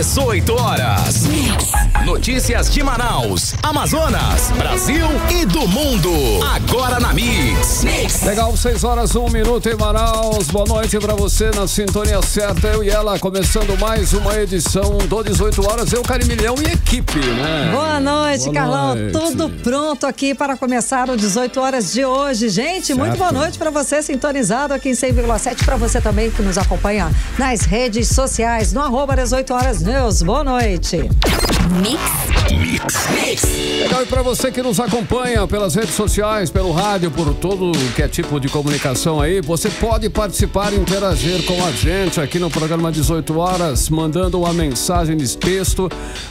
18 horas. Notícias de Manaus, Amazonas, Brasil e do mundo. Agora na Mix. Legal, 6 horas, 1 minuto em Manaus. Boa noite pra você na sintonia certa. Eu e ela começando mais uma edição do 18 horas. Eu, Carimilhão e equipe, né? Boa noite, Boa Carlão. noite. Tudo pronto aqui para começar o 18 horas de hoje. Gente, Certo. Muito boa noite pra você sintonizado aqui em 100,7. Pra você também que nos acompanha nas redes sociais, no @18horasnews. Boa noite. Mix. Legal, e pra você que nos acompanha pelas redes sociais, pelo rádio, por todo que é tipo de comunicação aí, você pode participar e interagir com a gente aqui no programa 18 horas, mandando uma mensagem de texto,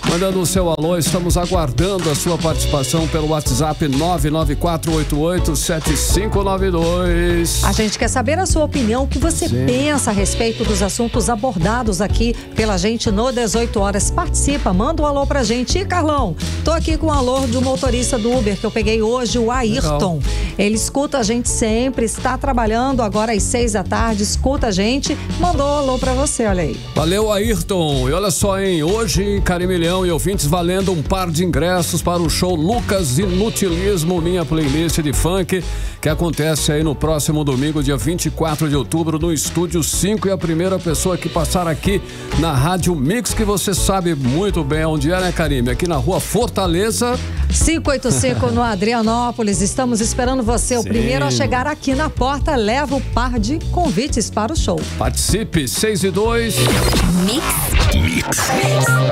mandando o seu alô. Estamos aguardando a sua participação pelo WhatsApp 994887592. A gente quer saber a sua opinião, o que você pensa a respeito dos assuntos abordados aqui pela gente no 18 horas. Participa, manda um alô pra gente. E, Carlão, tô aqui com o alô de um motorista do Uber que eu peguei hoje, o Ayrton. Legal. Ele escuta a gente sempre, está trabalhando agora às 6 da tarde, escuta a gente, mandou um alô pra você, olha aí. Valeu, Ayrton. E olha só, hein? Hoje, Carimilhão e ouvintes, valendo um par de ingressos para o show Lucas Inutilismo, minha playlist de funk, que acontece aí no próximo domingo, dia 24 de outubro, no Estúdio 5. E a primeira pessoa que passar aqui na Rádio Mix, que você sabe muito bem onde é, né, Karime? Aqui na rua Fortaleza. 585 no Adrianópolis. Estamos esperando você. O Sim. primeiro a chegar aqui na porta leva o par de convites para o show. Participe, 6 e 2.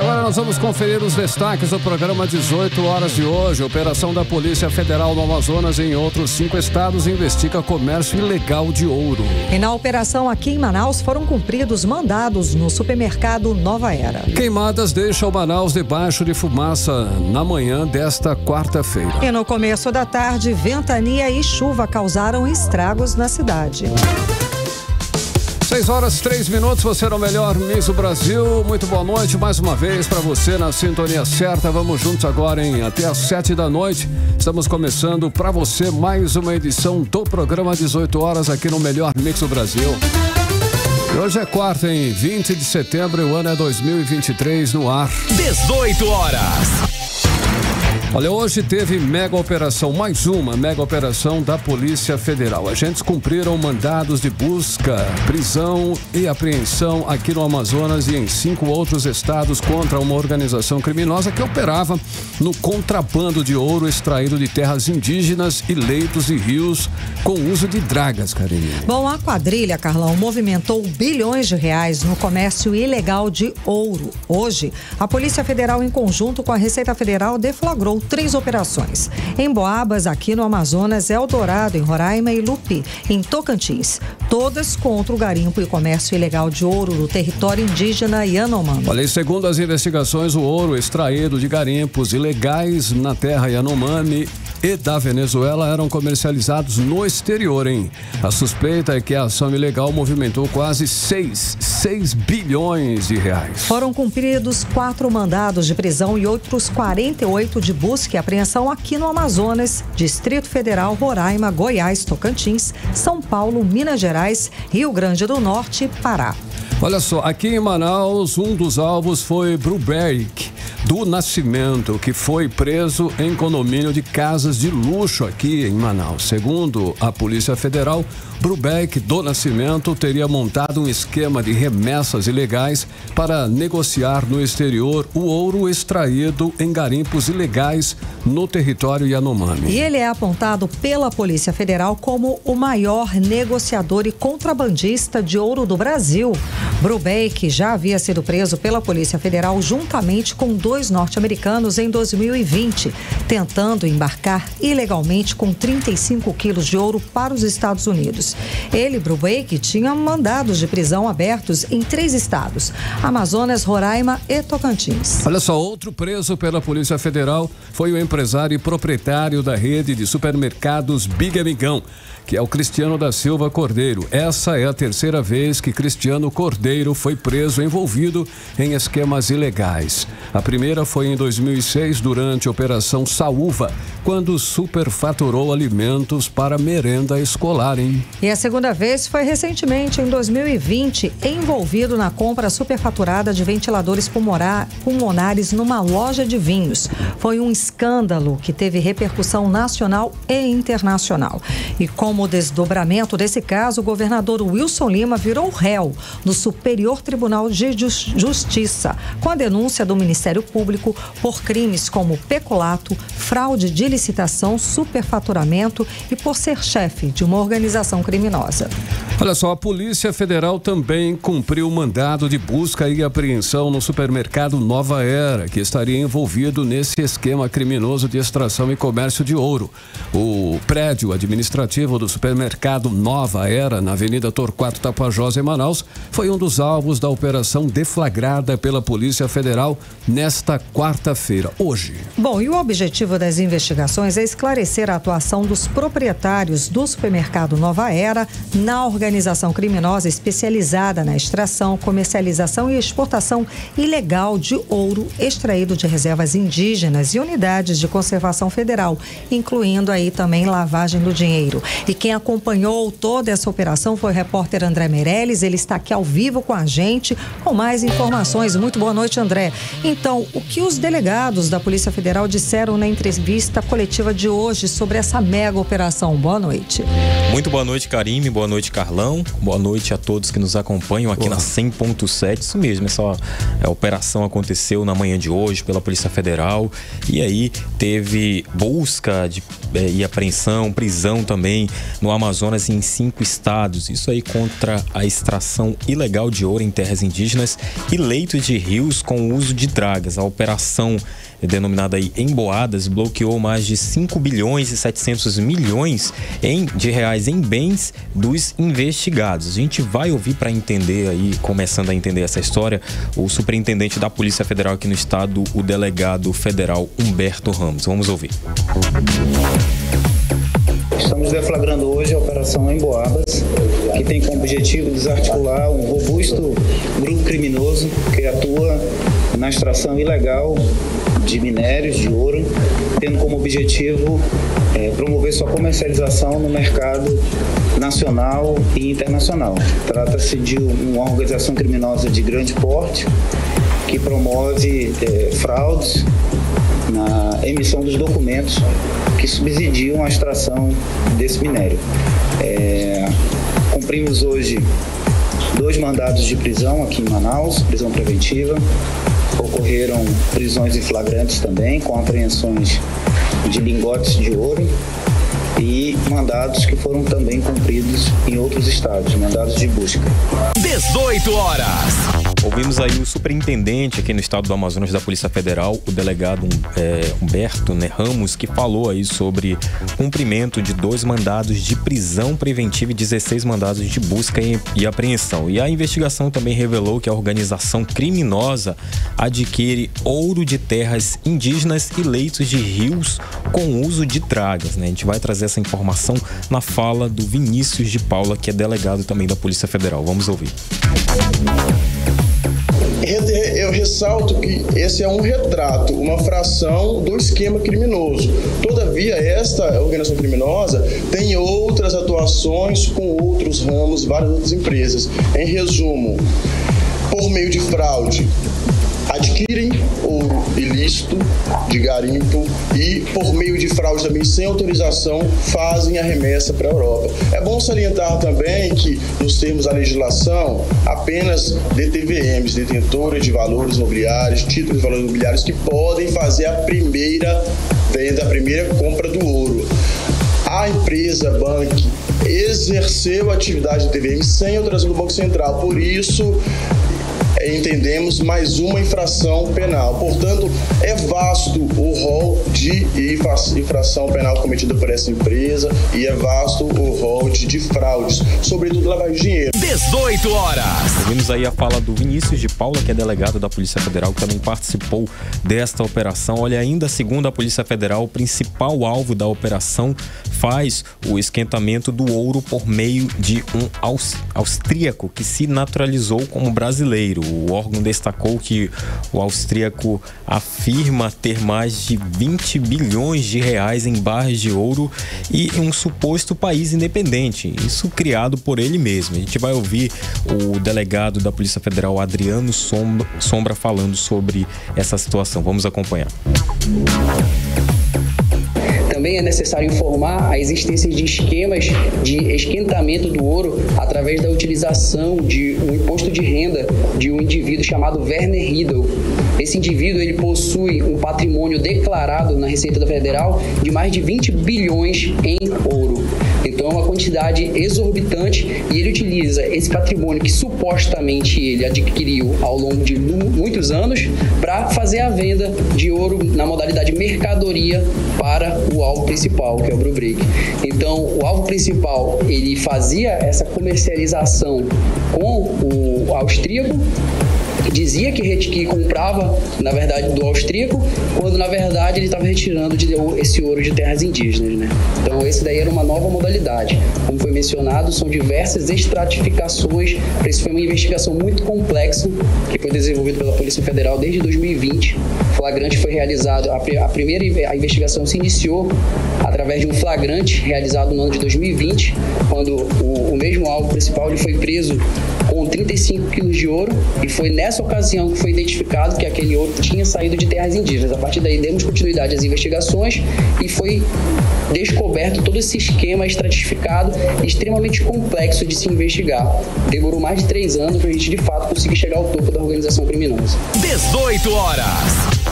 Agora nós vamos conferir os destaques do programa 18 horas de hoje. Operação da Polícia Federal no Amazonas e em outros 5 estados investiga comércio ilegal de ouro. E na operação aqui em Manaus foram cumpridos mandados no supermercado Nova Era. Queimadas deixam Manaus debaixo de fumaça na manhã desta quarta-feira. E no começo da tarde, ventania e chuva causaram estragos na cidade. 6 horas, 3 minutos, você é o melhor Mix do Brasil. Muito boa noite mais uma vez para você na sintonia certa. Vamos juntos agora, hein? Até às 7 da noite. Estamos começando para você mais uma edição do programa 18 horas aqui no melhor Mix do Brasil. E hoje é quarta, hein? 20 de setembro e o ano é 2023 no ar. 18 horas. Olha, hoje teve mega operação, mais uma mega operação da Polícia Federal. Agentes cumpriram mandados de busca, prisão e apreensão aqui no Amazonas e em 5 outros estados contra uma organização criminosa que operava no contrabando de ouro extraído de terras indígenas e leitos e rios com uso de dragas, Karine. Bom, a quadrilha, Carlão, movimentou bilhões de reais no comércio ilegal de ouro. Hoje, a Polícia Federal, em conjunto com a Receita Federal, deflagrou 3 operações. Em Boabas, aqui no Amazonas, Eldorado, em Roraima e Lupi, em Tocantins. Todas contra o garimpo e comércio ilegal de ouro no território indígena Yanomami. Olha, e segundo as investigações, o ouro extraído de garimpos ilegais na terra Yanomami e da Venezuela eram comercializados no exterior, hein? A suspeita é que a ação ilegal movimentou quase 6 bilhões de reais. Foram cumpridos 4 mandados de prisão e outros 48 de busca e apreensão aqui no Amazonas, Distrito Federal, Roraima, Goiás, Tocantins, São Paulo, Minas Gerais, Rio Grande do Norte e Pará. Olha só, aqui em Manaus, um dos alvos foi Brubeck do Nascimento, que foi preso em condomínio de casas de luxo aqui em Manaus. Segundo a Polícia Federal, Brubeck do Nascimento teria montado um esquema de remessas ilegais para negociar no exterior o ouro extraído em garimpos ilegais no território Yanomami. E ele é apontado pela Polícia Federal como o maior negociador e contrabandista de ouro do Brasil. Brubeck já havia sido preso pela Polícia Federal juntamente com 2 norte-americanos em 2020, tentando embarcar ilegalmente com 35 quilos de ouro para os Estados Unidos. Ele, Brubeck, tinha mandados de prisão abertos em 3 estados: Amazonas, Roraima e Tocantins. Olha só, outro preso pela Polícia Federal foi o empresário e proprietário da rede de supermercados Big Amigão, que é o Cristiano da Silva Cordeiro. Essa é a 3ª vez que Cristiano Cordeiro Cordeiro foi preso envolvido em esquemas ilegais. A primeira foi em 2006, durante a Operação Saúva, quando superfaturou alimentos para merenda escolar, hein? E a segunda vez foi recentemente, em 2020, envolvido na compra superfaturada de ventiladores pulmonares numa loja de vinhos. Foi um escândalo que teve repercussão nacional e internacional. E como desdobramento desse caso, o governador Wilson Lima virou réu no Superior Tribunal de Justiça, com a denúncia do Ministério Público por crimes como peculato, fraude de licitação, superfaturamento e por ser chefe de uma organização criminosa. Olha só, a Polícia Federal também cumpriu mandado de busca e apreensão no supermercado Nova Era, que estaria envolvido nesse esquema criminoso de extração e comércio de ouro. O prédio administrativo do supermercado Nova Era, na Avenida Torquato Tapajós, em Manaus, foi um dos alvos da operação deflagrada pela Polícia Federal nesta quarta-feira, hoje. Bom, e o objetivo das investigações é esclarecer a atuação dos proprietários do supermercado Nova Era na organização criminosa especializada na extração, comercialização e exportação ilegal de ouro extraído de reservas indígenas e unidades de conservação federal, incluindo aí também lavagem do dinheiro. E quem acompanhou toda essa operação foi o repórter André Meirelles. Ele está aqui ao vivo com a gente com mais informações. Muito boa noite, André. Então, o que os delegados da Polícia Federal disseram na entrevista coletiva de hoje sobre essa mega operação? Boa noite. Muito boa noite, Karime. Boa noite, Carlão. Boa noite a todos que nos acompanham aqui na 100.7. Isso mesmo, essa operação aconteceu na manhã de hoje pela Polícia Federal. E aí teve busca e apreensão, prisão também no Amazonas em 5 estados. Isso aí contra a extração ilegal de ouro em terras indígenas e leitos de rios com uso de dragas. A operação, denominada aí Emboadas, bloqueou mais de 5 bilhões e 700 milhões de reais em bens dos investigados. A gente vai ouvir para entender aí, começando a entender essa história, o superintendente da Polícia Federal aqui no estado, o delegado federal Humberto Ramos. Vamos ouvir. Estamos deflagrando hoje a Operação Emboadas, que tem como objetivo desarticular um robusto grupo criminoso que atua na extração ilegal de minérios de ouro, tendo como objetivo promover sua comercialização no mercado nacional e internacional. Trata-se de uma organização criminosa de grande porte que promove fraudes na emissão dos documentos que subsidiam a extração desse minério. Cumprimos hoje 2 mandados de prisão aqui em Manaus, prisão preventiva. Ocorreram prisões em flagrantes também, com apreensões de lingotes de ouro e mandados que foram também cumpridos em outros estados, mandados de busca. 18 horas. Ouvimos aí o superintendente aqui no estado do Amazonas da Polícia Federal, o delegado Humberto Ramos, que falou aí sobre cumprimento de 2 mandados de prisão preventiva e 16 mandados de busca e apreensão. E a investigação também revelou que a organização criminosa adquire ouro de terras indígenas e leitos de rios com uso de dragas, né? A gente vai trazer essa informação na fala do Vinícius de Paula, que é delegado também da Polícia Federal. Vamos ouvir. Eu ressalto que esse é um retrato, uma fração do esquema criminoso. Todavia, esta organização criminosa tem outras atuações com outros ramos, várias outras empresas. Em resumo, por meio de fraude, adquirem ouro ilícito de garimpo e, por meio de fraude também sem autorização, fazem a remessa para a Europa. É bom salientar também que, nos termos da legislação, apenas DTVMs, detentores de valores imobiliários, títulos de valores imobiliários, que podem fazer a primeira venda, a primeira compra do ouro. A empresa Bank exerceu a atividade de DTVM sem autorização do Banco Central, por isso entendemos mais uma infração penal. Portanto, é vasto o rol de infração penal cometida por essa empresa e é vasto o rol de fraudes, sobretudo lavagem de dinheiro. 18 horas. Vimos aí a fala do Vinícius de Paula, que é delegado da Polícia Federal, que também participou desta operação. Olha, ainda segundo a Polícia Federal, o principal alvo da operação faz o esquentamento do ouro por meio de um austríaco que se naturalizou como brasileiro. O órgão destacou que o austríaco afirma ter mais de 20 bilhões de reais em barras de ouro e um suposto país independente, isso criado por ele mesmo. A gente vai ouvir o delegado da Polícia Federal, Adriano Sombra, falando sobre essa situação. Vamos acompanhar. Também é necessário informar a existência de esquemas de esquentamento do ouro através da utilização de um imposto de renda de um indivíduo chamado Werner Riedel. Esse indivíduo ele possui um patrimônio declarado na Receita Federal de mais de 20 bilhões em ouro. Então é uma quantidade exorbitante e ele utiliza esse patrimônio que supostamente ele adquiriu ao longo de muitos anos para fazer a venda de ouro na modalidade mercadoria para o alvo principal, que é o Brubeck. Então o alvo principal ele fazia essa comercialização com o austríaco, dizia que comprava, na verdade, do austríaco, quando na verdade ele estava retirando esse ouro de terras indígenas, né? Então esse daí era uma nova modalidade. Como foi mencionado, são diversas estratificações. Isso foi uma investigação muito complexa que foi desenvolvida pela Polícia Federal desde 2020. O flagrante foi realizado, a investigação se iniciou através de um flagrante realizado no ano de 2020, quando o mesmo alvo principal ele foi preso com 35 quilos de ouro e foi nessa ocasião que foi identificado que aquele ouro tinha saído de terras indígenas. A partir daí demos continuidade às investigações e foi descoberto todo esse esquema estratificado extremamente complexo de se investigar. Demorou mais de 3 anos para a gente de fato conseguir chegar ao topo da organização criminosa. 18 horas.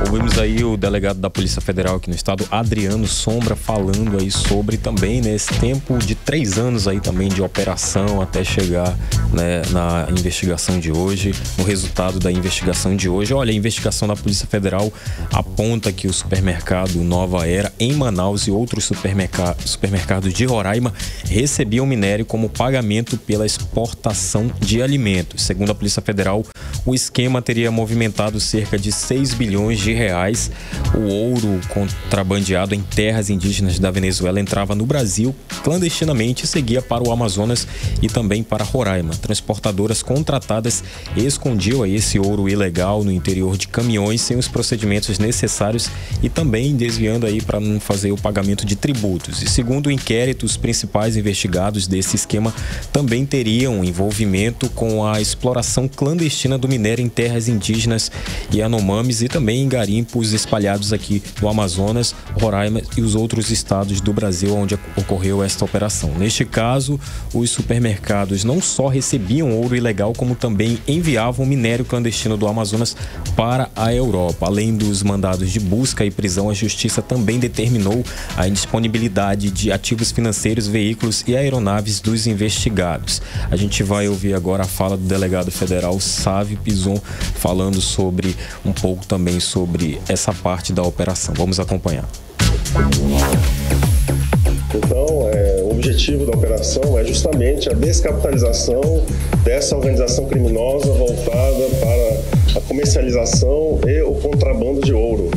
Ouvimos aí o delegado da Polícia Federal aqui no estado, Adriano Sombra, falando aí sobre também, né, esse tempo de 3 anos aí também de operação até chegar, né, na investigação de hoje, no resultado da investigação de hoje. Olha, a investigação da Polícia Federal aponta que o supermercado Nova Era em Manaus e outros supermercados de Roraima recebiam minério como pagamento pela exportação de alimentos. Segundo a Polícia Federal, o esquema teria movimentado cerca de 6 bilhões de reais. O ouro contrabandeado em terras indígenas da Venezuela entrava no Brasil clandestinamente e seguia para o Amazonas e também para Roraima. Transportadoras contratadas escondiam aí esse ouro ilegal no interior de caminhões sem os procedimentos necessários e também desviando aí para não fazer o pagamento de tributos. E segundo o inquérito, os principais investigados desse esquema também teriam envolvimento com a exploração clandestina do minério em terras indígenas e Yanomamis e também em garimpos espalhados aqui no Amazonas, Roraima e os outros estados do Brasil onde ocorreu esta operação. Neste caso, os supermercados não só recebiam ouro ilegal, como também enviavam minério clandestino do Amazonas para a Europa. Além dos mandados de busca e prisão, a Justiça também determinou a indisponibilidade de ativos financeiros, veículos e aeronaves dos investigados. A gente vai ouvir agora a fala do delegado federal Sávio Pison falando sobre um pouco também sobre essa parte da operação. Vamos acompanhar. Então, o objetivo da operação é justamente a descapitalização dessa organização criminosa voltada para a comercialização e o contrabando de ouro.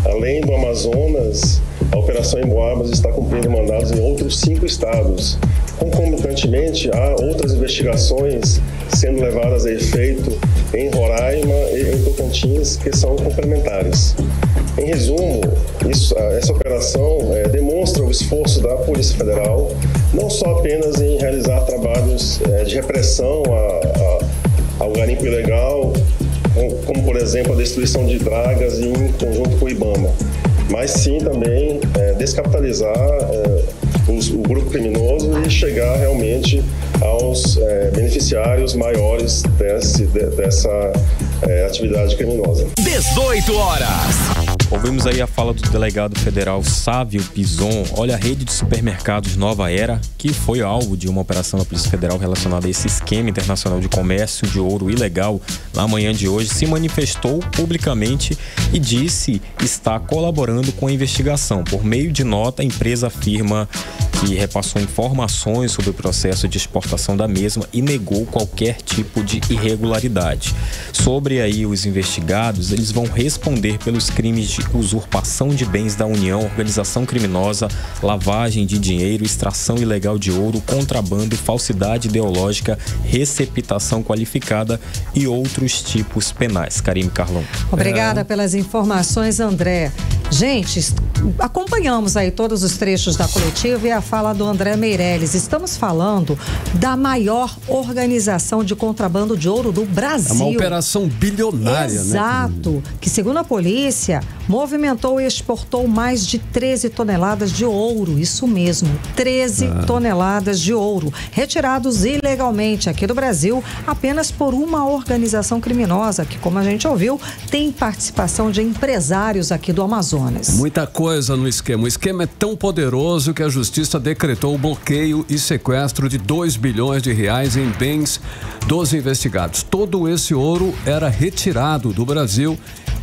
Além do Amazonas, a Operação Emboabas está cumprindo mandados em outros 5 estados. Concomitantemente, há outras investigações sendo levadas a efeito em Roraima e em Tocantins, que são complementares. Em resumo, essa operação demonstra o esforço da Polícia Federal, não só apenas em realizar trabalhos de repressão ao garimpo ilegal, como por exemplo a destruição de dragas em conjunto com o IBAMA, mas sim também descapitalizar o grupo criminoso e chegar realmente aos beneficiários maiores dessa atividade criminosa. 18 horas. Ouvimos aí a fala do delegado federal Sávio Pison. Olha, a rede de supermercados Nova Era, que foi alvo de uma operação da Polícia Federal relacionada a esse esquema internacional de comércio de ouro ilegal, na manhã de hoje, se manifestou publicamente e disse estar colaborando com a investigação. Por meio de nota, a empresa afirma que repassou informações sobre o processo de exportação da mesma e negou qualquer tipo de irregularidade. Sobre aí os investigados, eles vão responder pelos crimes de usurpação de bens da União, organização criminosa, lavagem de dinheiro, extração ilegal de ouro, contrabando, falsidade ideológica, receptação qualificada e outros tipos penais. Karime Carlão. Obrigada pelas informações, André. Gente, acompanhamos aí todos os trechos da coletiva e a fala do André Meirelles. Estamos falando da maior organização de contrabando de ouro do Brasil. É uma operação bilionária, Exato, né? Que segundo a polícia, movimentou e exportou mais de 13 toneladas de ouro. Isso mesmo, 13 toneladas de ouro, retirados ilegalmente aqui do Brasil apenas por uma organização criminosa que, como a gente ouviu, tem participação de empresários aqui do Amazonas. Muita coisa no esquema. O esquema é tão poderoso que a Justiça decretou o bloqueio e sequestro de 2 bilhões de reais em bens dos investigados. Todo esse ouro era retirado do Brasil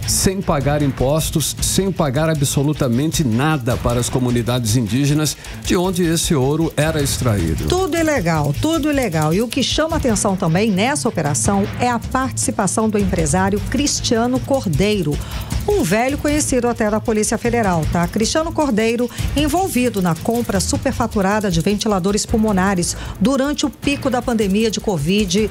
sem pagar impostos, sem pagar absolutamente nada para as comunidades indígenas de onde esse ouro era extraído. Tudo ilegal, tudo ilegal. E o que chama atenção também nessa operação é a participação do empresário Cristiano Cordeiro, um velho conhecido até da Polícia Federal, tá? Cristiano Cordeiro, envolvido na compra superfaturada de ventiladores pulmonares durante o pico da pandemia de Covid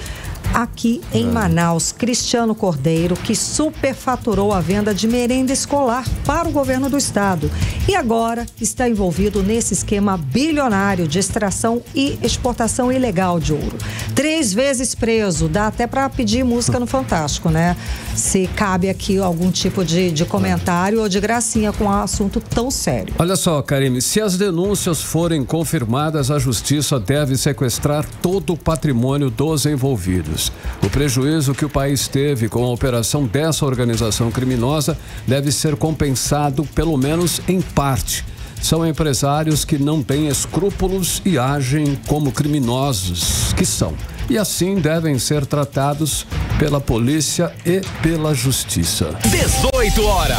aqui em Manaus. Cristiano Cordeiro, que superfaturou a venda de merenda escolar para o governo do estado e agora está envolvido nesse esquema bilionário de extração e exportação ilegal de ouro. 3 vezes preso, dá até para pedir música no Fantástico, né? Se cabe aqui algum tipo de comentário ou de gracinha com um assunto tão sério. Olha só, Karime, se as denúncias forem confirmadas, a Justiça deve sequestrar todo o patrimônio dos envolvidos. O prejuízo que o país teve com a operação dessa organização criminosa deve ser compensado, pelo menos em parte. São empresários que não têm escrúpulos e agem como criminosos que são. E assim devem ser tratados pela polícia e pela justiça. 18 horas.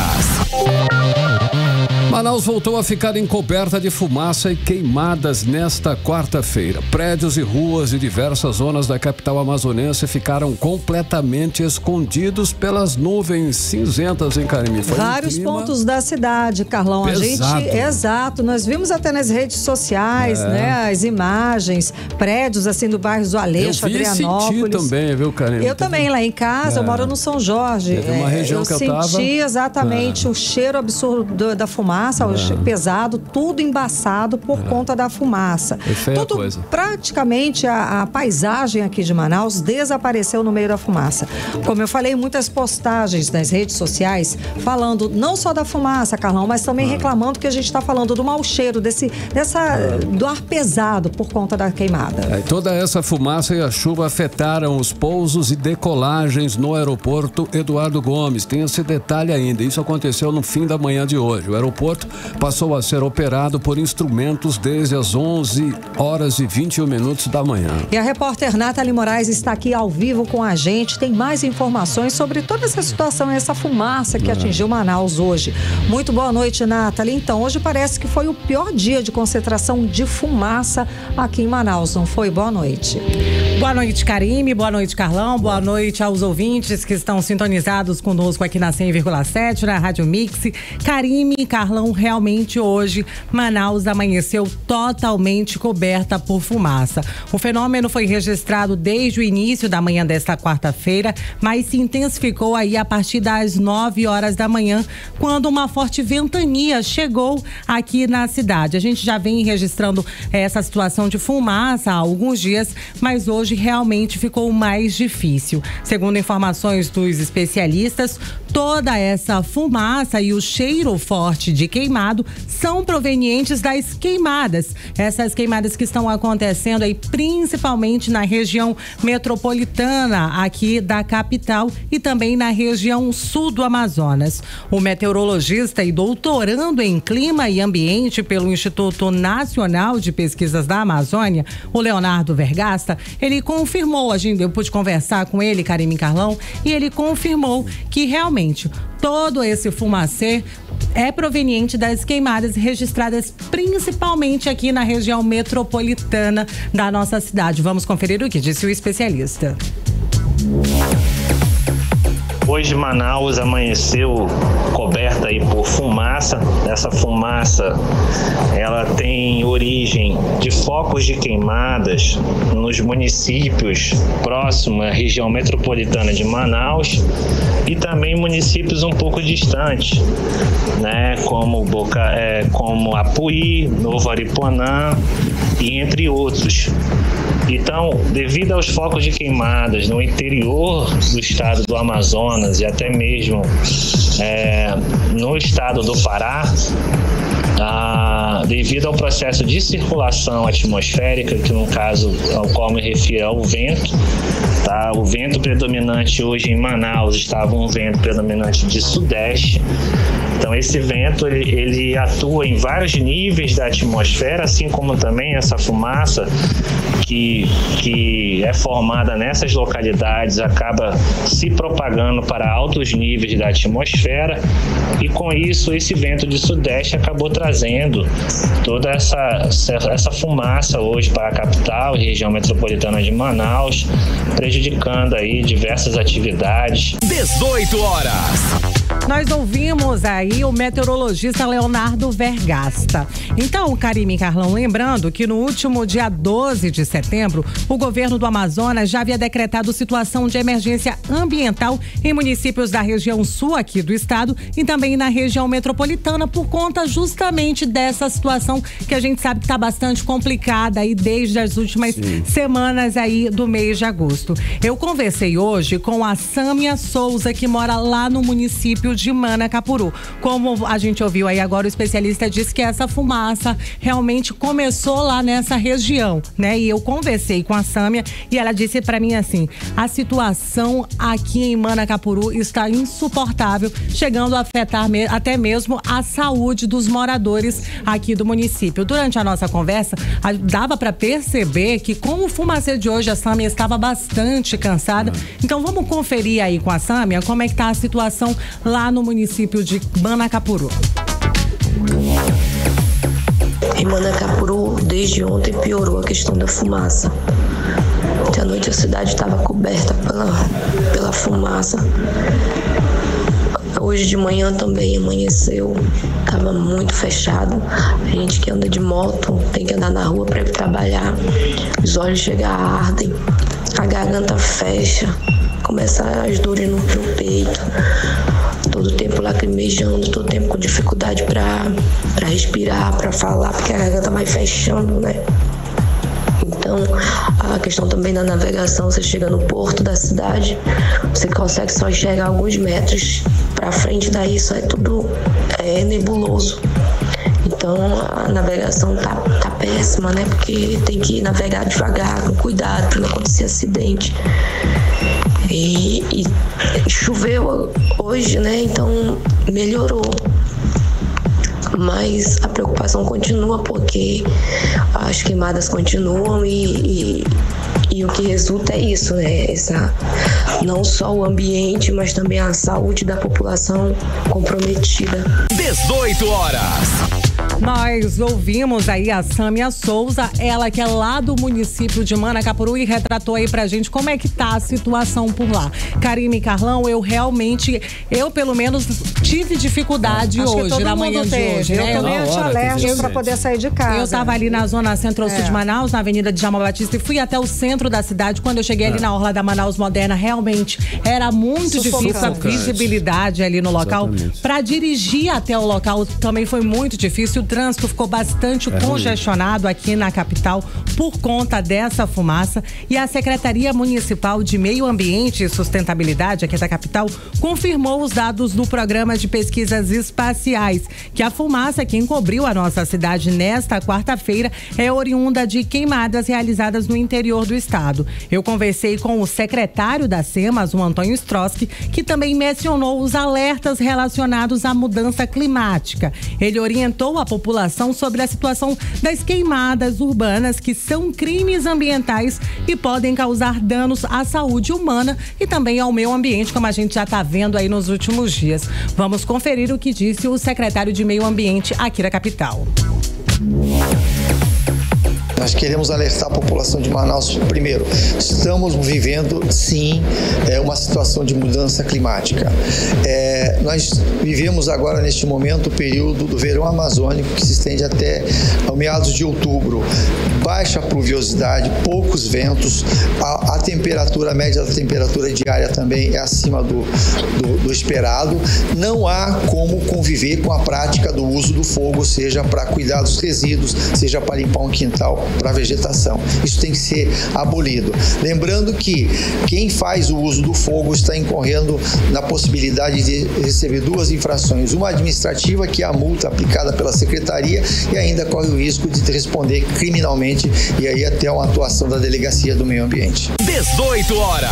Manaus voltou a ficar encoberta de fumaça e queimadas nesta quarta-feira. Prédios e ruas de diversas zonas da capital amazonense ficaram completamente escondidos pelas nuvens cinzentas, hein, Karime? Vários pontos da cidade, Carlão. Pesado. Exato, nós vimos até nas redes sociais, né, as imagens, prédios assim do bairro do Aleixo, Adrianópolis. Eu também, viu, Karime? Eu também, lá em casa, eu moro no São Jorge. Teve uma região que eu senti exatamente o cheiro absurdo da fumaça, o cheiro pesado, tudo embaçado por conta da fumaça. É feia tudo, coisa. Praticamente a paisagem aqui de Manaus desapareceu no meio da fumaça. Como eu falei, muitas postagens nas redes sociais falando não só da fumaça, Carlão, mas também reclamando que a gente está falando do mau cheiro, do ar pesado por conta da queimada. Toda essa fumaça e a chuva afetaram os pousos e decolagens no aeroporto Eduardo Gomes. Tem esse detalhe ainda. Isso aconteceu no fim da manhã de hoje. O aeroporto passou a ser operado por instrumentos desde as 11 horas e 21 minutos da manhã. E a repórter Nathalie Moraes está aqui ao vivo com a gente. Tem mais informações sobre toda essa situação e essa fumaça que atingiu Manaus hoje. Muito boa noite, Nathalie. Então, hoje parece que foi o pior dia de concentração de fumaça aqui em Manaus, não foi? Boa noite. Boa noite, Karime. Boa noite, Carlão. Boa noite aos ouvintes que estão sintonizados conosco aqui na 100,7, na Rádio Mix. Karime e Carlão, realmente hoje Manaus amanheceu totalmente coberta por fumaça. O fenômeno foi registrado desde o início da manhã desta quarta-feira, mas se intensificou aí a partir das 9 horas da manhã, quando uma forte ventania chegou aqui na cidade. A gente já vem registrando essa situação de fumaça há alguns dias, mas hoje realmente ficou mais difícil. Segundo informações dos especialistas, toda essa fumaça e o cheiro forte de de queimado são provenientes das queimadas. Essas queimadas que estão acontecendo aí principalmente na região metropolitana aqui da capital e também na região sul do Amazonas. O meteorologista e doutorando em clima e ambiente pelo Instituto Nacional de Pesquisas da Amazônia, o Leonardo Vergasta, ele confirmou, eu pude conversar com ele, Karime e Carlão, e ele confirmou que realmente todo esse fumacê é proveniente das queimadas registradas principalmente aqui na região metropolitana da nossa cidade. Vamos conferir o que disse o especialista. Hoje Manaus amanheceu coberta aí por fumaça. Essa fumaça, ela tem origem de focos de queimadas nos municípios próximos à região metropolitana de Manaus e também municípios um pouco distantes, né, como Apuí, Novo Aripuanã e entre outros. Então, devido aos focos de queimadas no interior do estado do Amazonas e até mesmo no estado do Pará, devido ao processo de circulação atmosférica, que no caso ao qual me refiro é o vento, tá? O vento predominante hoje em Manaus estava um vento predominante de sudeste. Então esse vento ele atua em vários níveis da atmosfera, assim como também essa fumaça que é formada nessas localidades acaba se propagando para altos níveis da atmosfera, e com isso esse vento de sudeste acabou trazendo toda essa fumaça hoje para a capital e região metropolitana de Manaus, prejudicando aí diversas atividades. 18 horas. Nós ouvimos aí o meteorologista Leonardo Vergasta. Então, Karime e Carlão, lembrando que no último dia 12 de setembro, o governo do Amazonas já havia decretado situação de emergência ambiental em municípios da região sul aqui do estado e também na região metropolitana por conta justamente dessa situação que a gente sabe que está bastante complicada aí desde as últimas semanas aí do mês de agosto. Eu conversei hoje com a Sâmia Souza, que mora lá no município de Manacapuru. Como a gente ouviu aí agora, o especialista disse que essa fumaça realmente começou lá nessa região, né? E eu conversei com a Sâmia e ela disse pra mim assim: a situação aqui em Manacapuru está insuportável, chegando a afetar até mesmo a saúde dos moradores aqui do município. Durante a nossa conversa, dava pra perceber que com o fumacê de hoje a Sâmia estava bastante cansada. Então vamos conferir aí com a Sâmia como é que tá a situação lá no município de Manacapuru. Em Manacapuru, desde ontem piorou a questão da fumaça. Ontem à noite a cidade estava coberta pela fumaça. Hoje de manhã também amanheceu, estava muito fechado. A gente que anda de moto tem que andar na rua para ir trabalhar. Os olhos chegam a ardem, a garganta fecha, começam as dores no peito. Todo o tempo lacrimejando, todo o tempo com dificuldade para respirar, para falar, porque a garganta vai fechando, né? Então, a questão também da navegação, você chega no porto da cidade, você consegue só enxergar alguns metros para frente, daí isso é tudo nebuloso. Então, a navegação tá péssima, né? Porque tem que navegar devagar, com cuidado, para não acontecer acidente. E choveu hoje, né? Então melhorou. Mas a preocupação continua, porque as queimadas continuam e o que resulta é isso, né? Não só o ambiente, mas também a saúde da população comprometida. 18 horas. Nós ouvimos aí a Sâmia Souza, ela que é lá do município de Manacapuru e retratou aí pra gente como é que tá a situação por lá. Karime e Carlão, eu pelo menos tive dificuldade hoje, na manhã de hoje, né? Eu também tinha alerta pra poder sair de casa. Eu tava ali na zona centro-sul de Manaus, na Avenida de Djalma Batista, e fui até o centro da cidade. Quando eu cheguei ali na orla da Manaus Moderna, realmente era muito difícil a visibilidade ali no local. Pra dirigir até o local também foi muito difícil. O trânsito ficou bastante congestionado aqui na capital por conta dessa fumaça, e a Secretaria Municipal de Meio Ambiente e Sustentabilidade aqui da capital confirmou os dados do Programa de Pesquisas Espaciais, que a fumaça que encobriu a nossa cidade nesta quarta-feira é oriunda de queimadas realizadas no interior do estado. Eu conversei com o secretário da SEMAS, o Antônio Stroski, que também mencionou os alertas relacionados à mudança climática. Ele orientou a população sobre a situação das queimadas urbanas, que são crimes ambientais e podem causar danos à saúde humana e também ao meio ambiente, como a gente já está vendo aí nos últimos dias. Vamos conferir o que disse o secretário de Meio Ambiente aqui da capital. Nós queremos alertar a população de Manaus. Primeiro, estamos vivendo, sim, uma situação de mudança climática. Nós vivemos agora, neste momento, o período do verão amazônico, que se estende até meados de outubro. Baixa pluviosidade, poucos ventos, a temperatura, a média da temperatura diária também é acima do esperado. Não há como conviver com a prática do uso do fogo, seja para cuidar dos resíduos, seja para limpar um quintal, para a vegetação. Isso tem que ser abolido. Lembrando que quem faz o uso do fogo está incorrendo na possibilidade de receber duas infrações. Uma administrativa, que é a multa aplicada pela Secretaria, e ainda corre o risco de responder criminalmente, e aí até uma atuação da Delegacia do Meio Ambiente. 18 horas.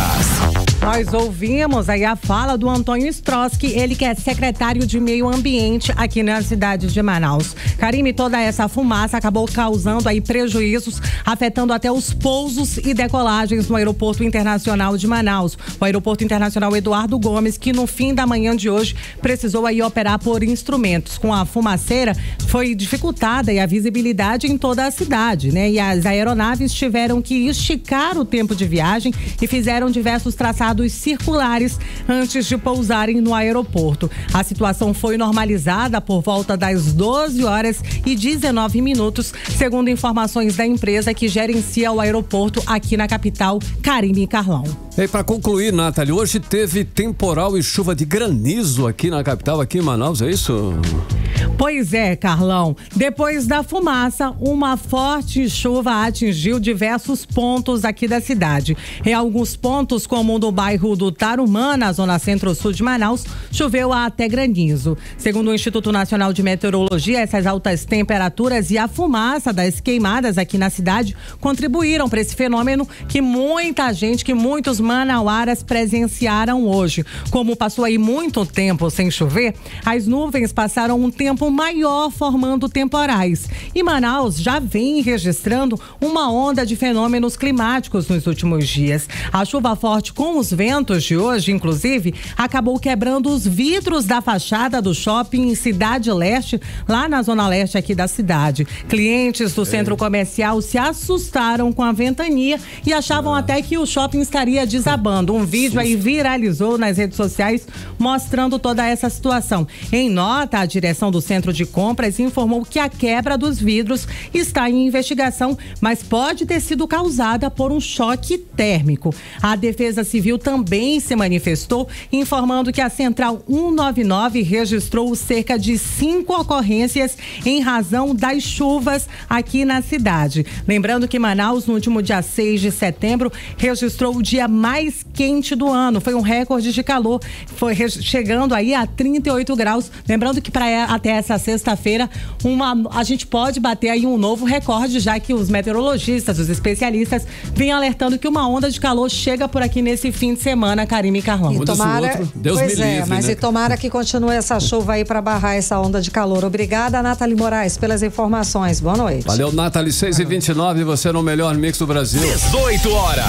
Nós ouvimos aí a fala do Antônio Stroski, ele que é secretário de Meio Ambiente aqui na cidade de Manaus. Karime, toda essa fumaça acabou causando aí prejuízos, afetando até os pousos e decolagens no Aeroporto Internacional de Manaus. O Aeroporto Internacional Eduardo Gomes, que no fim da manhã de hoje precisou aí operar por instrumentos. Com a fumaceira, foi dificultada aí a visibilidade em toda a cidade, né? E as aeronaves tiveram que esticar o tempo de viagem e fizeram diversos traçados circulares antes de pousarem no aeroporto. A situação foi normalizada por volta das 12h19, segundo informações da empresa que gerencia o aeroporto aqui na capital, Karime e Carlão. E para concluir, Nathalie, hoje teve temporal e chuva de granizo aqui na capital, aqui em Manaus, é isso? Pois é, Carlão. Depois da fumaça, uma forte chuva atingiu diversos pontos aqui da cidade. Em alguns pontos, como no bairro do Tarumã, na zona centro-sul de Manaus, choveu até granizo. Segundo o Instituto Nacional de Meteorologia, essas altas temperaturas e a fumaça das queimadas aqui na cidade contribuíram para esse fenômeno que muitos manauaras presenciaram hoje. Como passou aí muito tempo sem chover, as nuvens passaram um tempo maior formando temporais. E Manaus já vem registrando uma onda de fenômenos climáticos nos últimos dias. A chuva forte com os ventos de hoje, inclusive, acabou quebrando os vidros da fachada do shopping Cidade Leste, lá na zona leste aqui da cidade. Clientes do centro comercial se assustaram com a ventania e achavam até que o shopping estaria desabando. Um vídeo aí viralizou nas redes sociais mostrando toda essa situação. Em nota, a direção do centro de compras informou que a quebra dos vidros está em investigação, mas pode ter sido causada por um choque térmico. A Defesa Civil também se manifestou, informando que a Central 199 registrou cerca de 5 ocorrências em razão das chuvas aqui na cidade. Lembrando que Manaus, no último dia 6 de setembro, registrou o dia mais quente do ano. Foi um recorde de calor, foi chegando aí a 38 graus. Lembrando que até essa sexta-feira, a gente pode bater aí um novo recorde, já que os meteorologistas, os especialistas, vêm alertando que uma onda de calor chega por aqui nesse fim de semana, Karime e Carlão. E tomara, Deus me livre, mas né? E tomara que continue essa chuva aí para barrar essa onda de calor. Obrigada, Nathalie Moraes, pelas informações. Boa noite. Valeu, Nathalie. 6h29, você no melhor mix do Brasil. 18 horas.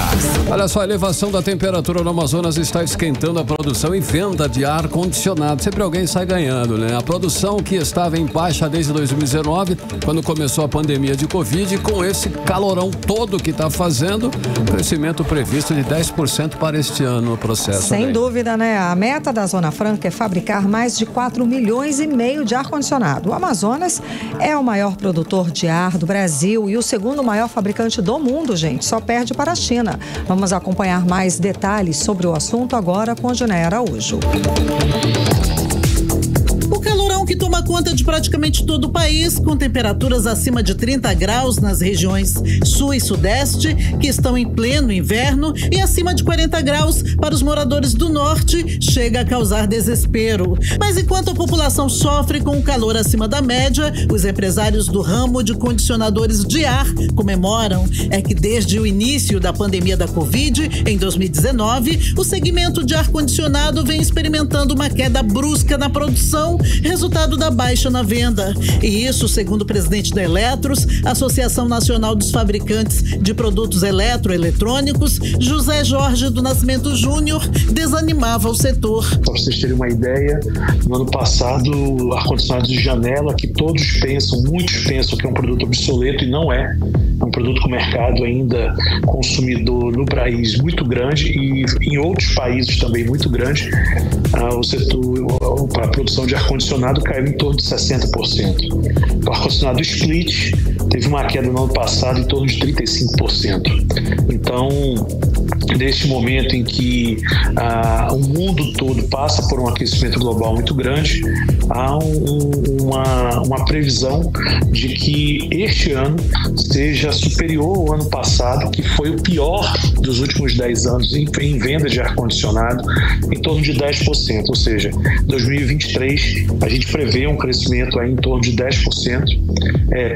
Olha só, a elevação da temperatura no Amazonas está esquentando a produção e venda de ar-condicionado. Sempre alguém sai ganhando, né? A produção, que estava em baixa desde 2019, quando começou a pandemia de Covid, com esse calorão todo que está fazendo, crescimento previsto de 10% para este ano no processo. Sem dúvida, né? A meta da Zona Franca é fabricar mais de 4,5 milhões de ar-condicionado. O Amazonas é o maior produtor de ar do Brasil e o segundo maior fabricante do mundo, gente. Só perde para a China. Vamos acompanhar mais detalhes sobre o assunto agora com Juné Araújo. O calorão que toma conta de praticamente todo o país, com temperaturas acima de 30 graus nas regiões sul e sudeste, que estão em pleno inverno, e acima de 40 graus para os moradores do norte, chega a causar desespero. Mas enquanto a população sofre com o calor acima da média, os empresários do ramo de condicionadores de ar comemoram. É que desde o início da pandemia da Covid, em 2019, o segmento de ar-condicionado vem experimentando uma queda brusca na produção, resultado da baixa na venda. E isso, segundo o presidente da Eletros, Associação Nacional dos Fabricantes de Produtos Eletroeletrônicos, José Jorge do Nascimento Júnior, desanimava o setor. Para vocês terem uma ideia, no ano passado, ar-condicionado de janela, que muitos pensam que é um produto obsoleto, e não é. É um produto com mercado ainda consumidor no país muito grande e em outros países também muito grande. O setor, a produção de ar-condicionado caiu em torno de 60%. O ar-condicionado split teve uma queda no ano passado em torno de 35%. Então, neste momento em que o mundo todo passa por um aquecimento global muito grande, há uma previsão de que este ano seja superior ao ano passado, que foi o pior dos últimos 10 anos em venda de ar-condicionado, em torno de 10%, ou seja, 2023 a gente prevê um crescimento aí em torno de 10%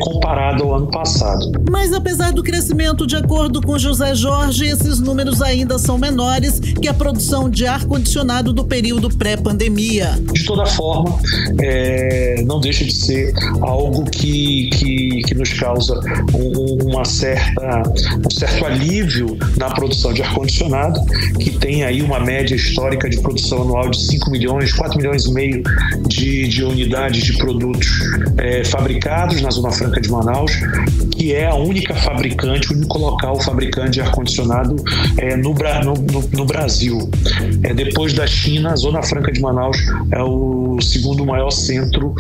comparado ao ano passado. Mas apesar do crescimento, de acordo com José Jorge, esses números ainda são menores que a produção de ar-condicionado do período pré-pandemia. De toda forma, não deixa de ser algo que nos causa um certo alívio na produção de ar-condicionado, que tem aí uma média histórica de produção anual de 5 milhões, 4 milhões e meio de unidades de produtos fabricados na Zona Franca de Manaus, que é a única fabricante, o único local fabricante de ar-condicionado no Brasil. Depois da China, a Zona Franca de Manaus é o segundo maior centro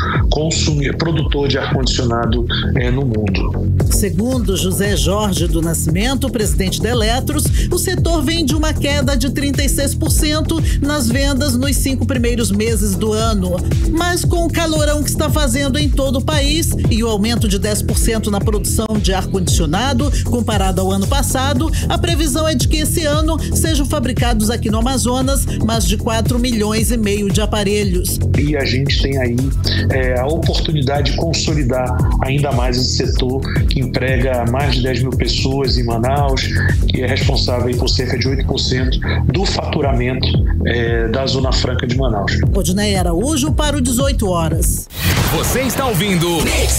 produtor de ar-condicionado no mundo. Segundo José Jorge do Nascimento, presidente da Eletros, o setor vem de uma queda de 36% nas vendas nos 5 primeiros meses do ano. Mas com o calorão que está fazendo em todo o país e o aumento de 10% na produção de ar-condicionado comparado ao ano passado, a previsão é de que esse ano sejam fabricados aqui no Amazonas mais de 4 milhões e meio de aparelhos. E a gente tem aí a oportunidade de consolidar ainda mais esse setor, que emprega mais de 10 mil pessoas em Manaus, que é responsável por cerca de 8% do faturamento da Zona Franca de Manaus. Odinei Araújo para o 18 horas. Você está ouvindo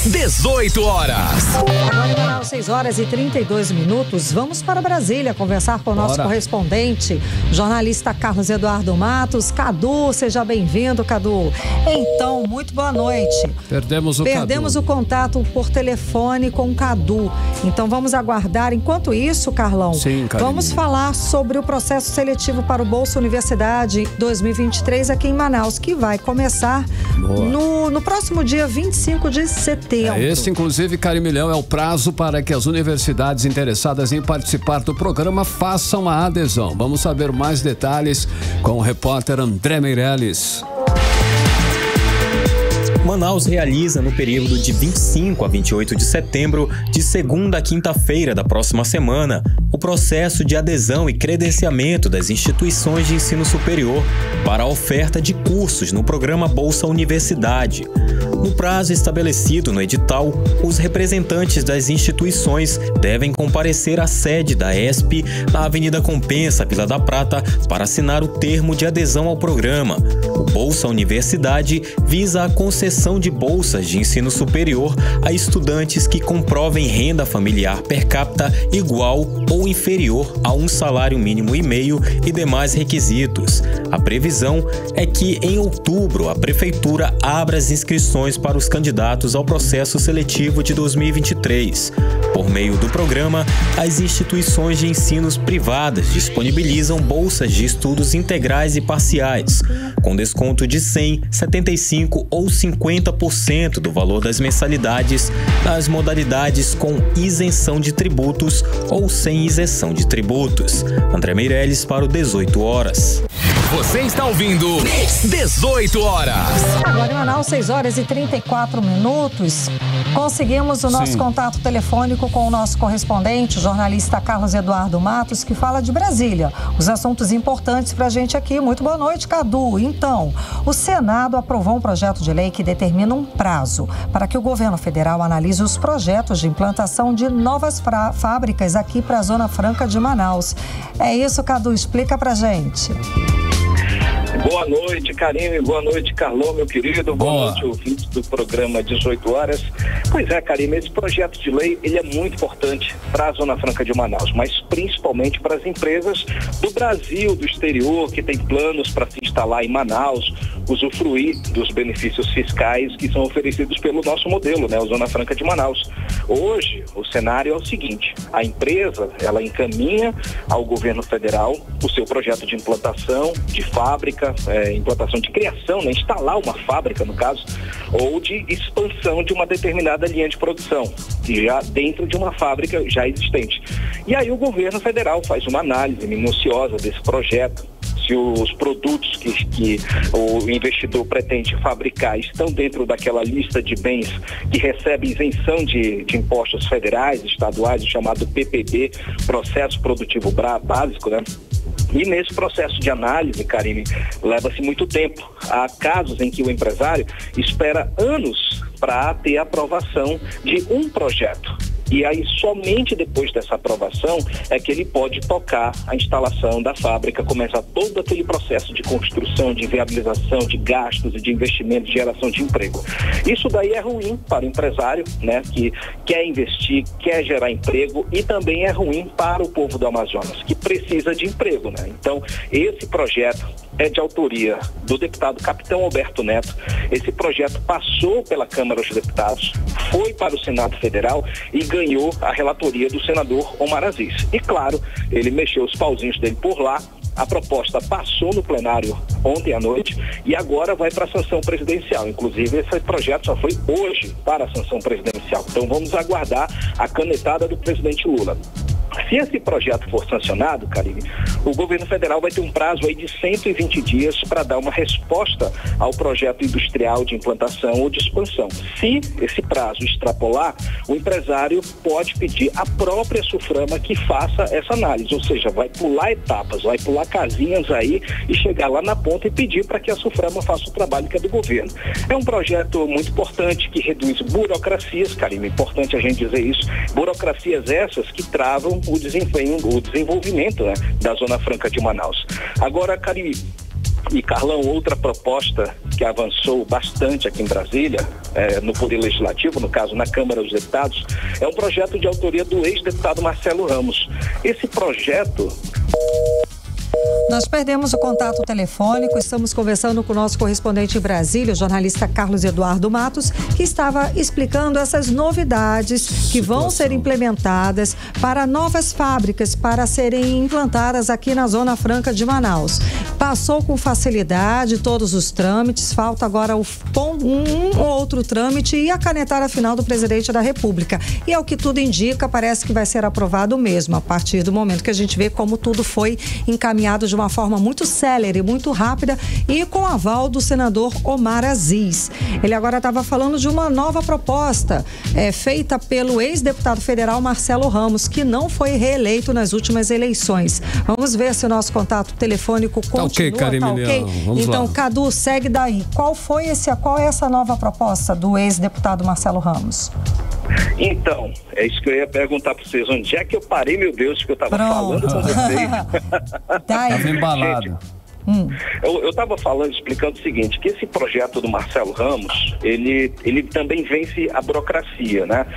18 horas. Agora em Manaus, 6 horas e 32 minutos. Vamos para Brasília conversar com o nosso correspondente, jornalista Carlos Eduardo Matos. Cadu, seja bem-vindo, Cadu. Então, muito boa noite. Perdemos o contato por telefone com o Cadu. Então, vamos aguardar. Enquanto isso, Carlão, vamos falar sobre o processo seletivo para o Bolsa Universidade 2023 aqui em Manaus, que vai começar no próximo dia 25 de setembro. Esse, inclusive, Carimilhão, é o prazo para que as universidades interessadas em participar do programa façam a adesão. Vamos saber mais detalhes com o repórter André Meirelles. Manaus realiza no período de 25 a 28 de setembro, de segunda a quinta-feira da próxima semana, o processo de adesão e credenciamento das instituições de ensino superior para a oferta de cursos no programa Bolsa Universidade. No prazo estabelecido no edital, os representantes das instituições devem comparecer à sede da ESP na Avenida Compensa, Vila da Prata, para assinar o termo de adesão ao programa. O Bolsa Universidade visa a concessão de bolsas de ensino superior a estudantes que comprovem renda familiar per capita igual ou inferior a um salário mínimo e meio e demais requisitos. A previsão é que, em outubro, a Prefeitura abra as inscrições para os candidatos ao processo seletivo de 2023. Por meio do programa, as instituições de ensinos privadas disponibilizam bolsas de estudos integrais e parciais, com desconto de 100%, 75% ou 50% do valor das mensalidades nas modalidades com isenção de tributos ou sem isenção de tributos. André Meirelles para o 18 horas. Você está ouvindo 18 horas. Agora em Manaus, 6 horas e 34 minutos. Conseguimos o nosso contato telefônico com o nosso correspondente, o jornalista Carlos Eduardo Matos, que fala de Brasília. Os assuntos importantes para a gente aqui. Muito boa noite, Cadu. Então, o Senado aprovou um projeto de lei que determina um prazo para que o governo federal analise os projetos de implantação de novas fábricas aqui para a Zona Franca de Manaus. É isso, Cadu, explica pra gente. Boa noite, Karime. Boa noite, Carlão, meu querido. Boa noite, ouvintes do programa 18 horas. Pois é, Karime, esse projeto de lei, ele é muito importante para a Zona Franca de Manaus, mas principalmente para as empresas do Brasil, do exterior, que têm planos para se instalar em Manaus, usufruir dos benefícios fiscais que são oferecidos pelo nosso modelo, né, a Zona Franca de Manaus. Hoje, o cenário é o seguinte: a empresa, ela encaminha ao governo federal o seu projeto de implantação de fábrica, implantação de criação, né, instalar uma fábrica, no caso, ou de expansão de uma determinada linha de produção, já dentro de uma fábrica já existente. E aí o governo federal faz uma análise minuciosa desse projeto, se os produtos que o investidor pretende fabricar estão dentro daquela lista de bens que recebe isenção de impostos federais, estaduais, o chamado PPB, Processo Produtivo Básico, né? E nesse processo de análise, Karime, leva-se muito tempo. Há casos em que o empresário espera anos para ter a aprovação de um projeto. E aí, somente depois dessa aprovação é que ele pode tocar a instalação da fábrica, começar todo aquele processo de construção, de viabilização, de gastos e de investimento, de geração de emprego. Isso daí é ruim para o empresário, né, que quer investir, quer gerar emprego, e também é ruim para o povo do Amazonas, que precisa de emprego, né? Então, esse projeto é de autoria do deputado Capitão Alberto Neto. Esse projeto passou pela Câmara dos Deputados, foi para o Senado Federal e ganhou a relatoria do senador Omar Aziz. E claro, ele mexeu os pauzinhos dele por lá. A proposta passou no plenário ontem à noite e agora vai para a sanção presidencial. Inclusive, esse projeto só foi hoje para a sanção presidencial. Então vamos aguardar a canetada do presidente Lula. Se esse projeto for sancionado, Karime, o governo federal vai ter um prazo aí de 120 dias para dar uma resposta ao projeto industrial de implantação ou de expansão. Se esse prazo extrapolar, o empresário pode pedir à própria Suframa que faça essa análise, ou seja, vai pular etapas, vai pular casinhas aí e chegar lá na ponta e pedir para que a Suframa faça o trabalho que é do governo. É um projeto muito importante que reduz burocracias, Karime, é importante a gente dizer isso, burocracias essas que travam o desenvolvimento, né, da Zona Franca de Manaus. Agora, Karime e Carlão, outra proposta que avançou bastante aqui em Brasília, no Poder Legislativo, no caso na Câmara dos Deputados, é um projeto de autoria do ex-deputado Marcelo Ramos. Esse projeto... Nós perdemos o contato telefônico, estamos conversando com o nosso correspondente em Brasília, o jornalista Carlos Eduardo Matos, que estava explicando essas novidades que vão ser implementadas para novas fábricas, para serem implantadas aqui na Zona Franca de Manaus. Passou com facilidade todos os trâmites, falta agora um outro trâmite e a canetada final do presidente da República. E ao que tudo indica, parece que vai ser aprovado mesmo, a partir do momento que a gente vê como tudo foi encaminhado de uma forma muito célere, muito rápida e com aval do senador Omar Aziz. Ele agora estava falando de uma nova proposta feita pelo ex-deputado federal Marcelo Ramos, que não foi reeleito nas últimas eleições. Vamos ver se o nosso contato telefônico continua. Tá ok? Então, lá. Cadu, segue daí. Qual é essa nova proposta do ex-deputado Marcelo Ramos? Então, é isso que eu ia perguntar para vocês. Onde é que eu parei, meu Deus, que eu estava falando com vocês? Estava embalado. Gente, eu estava explicando o seguinte, que esse projeto do Marcelo Ramos, ele também vence a burocracia, né?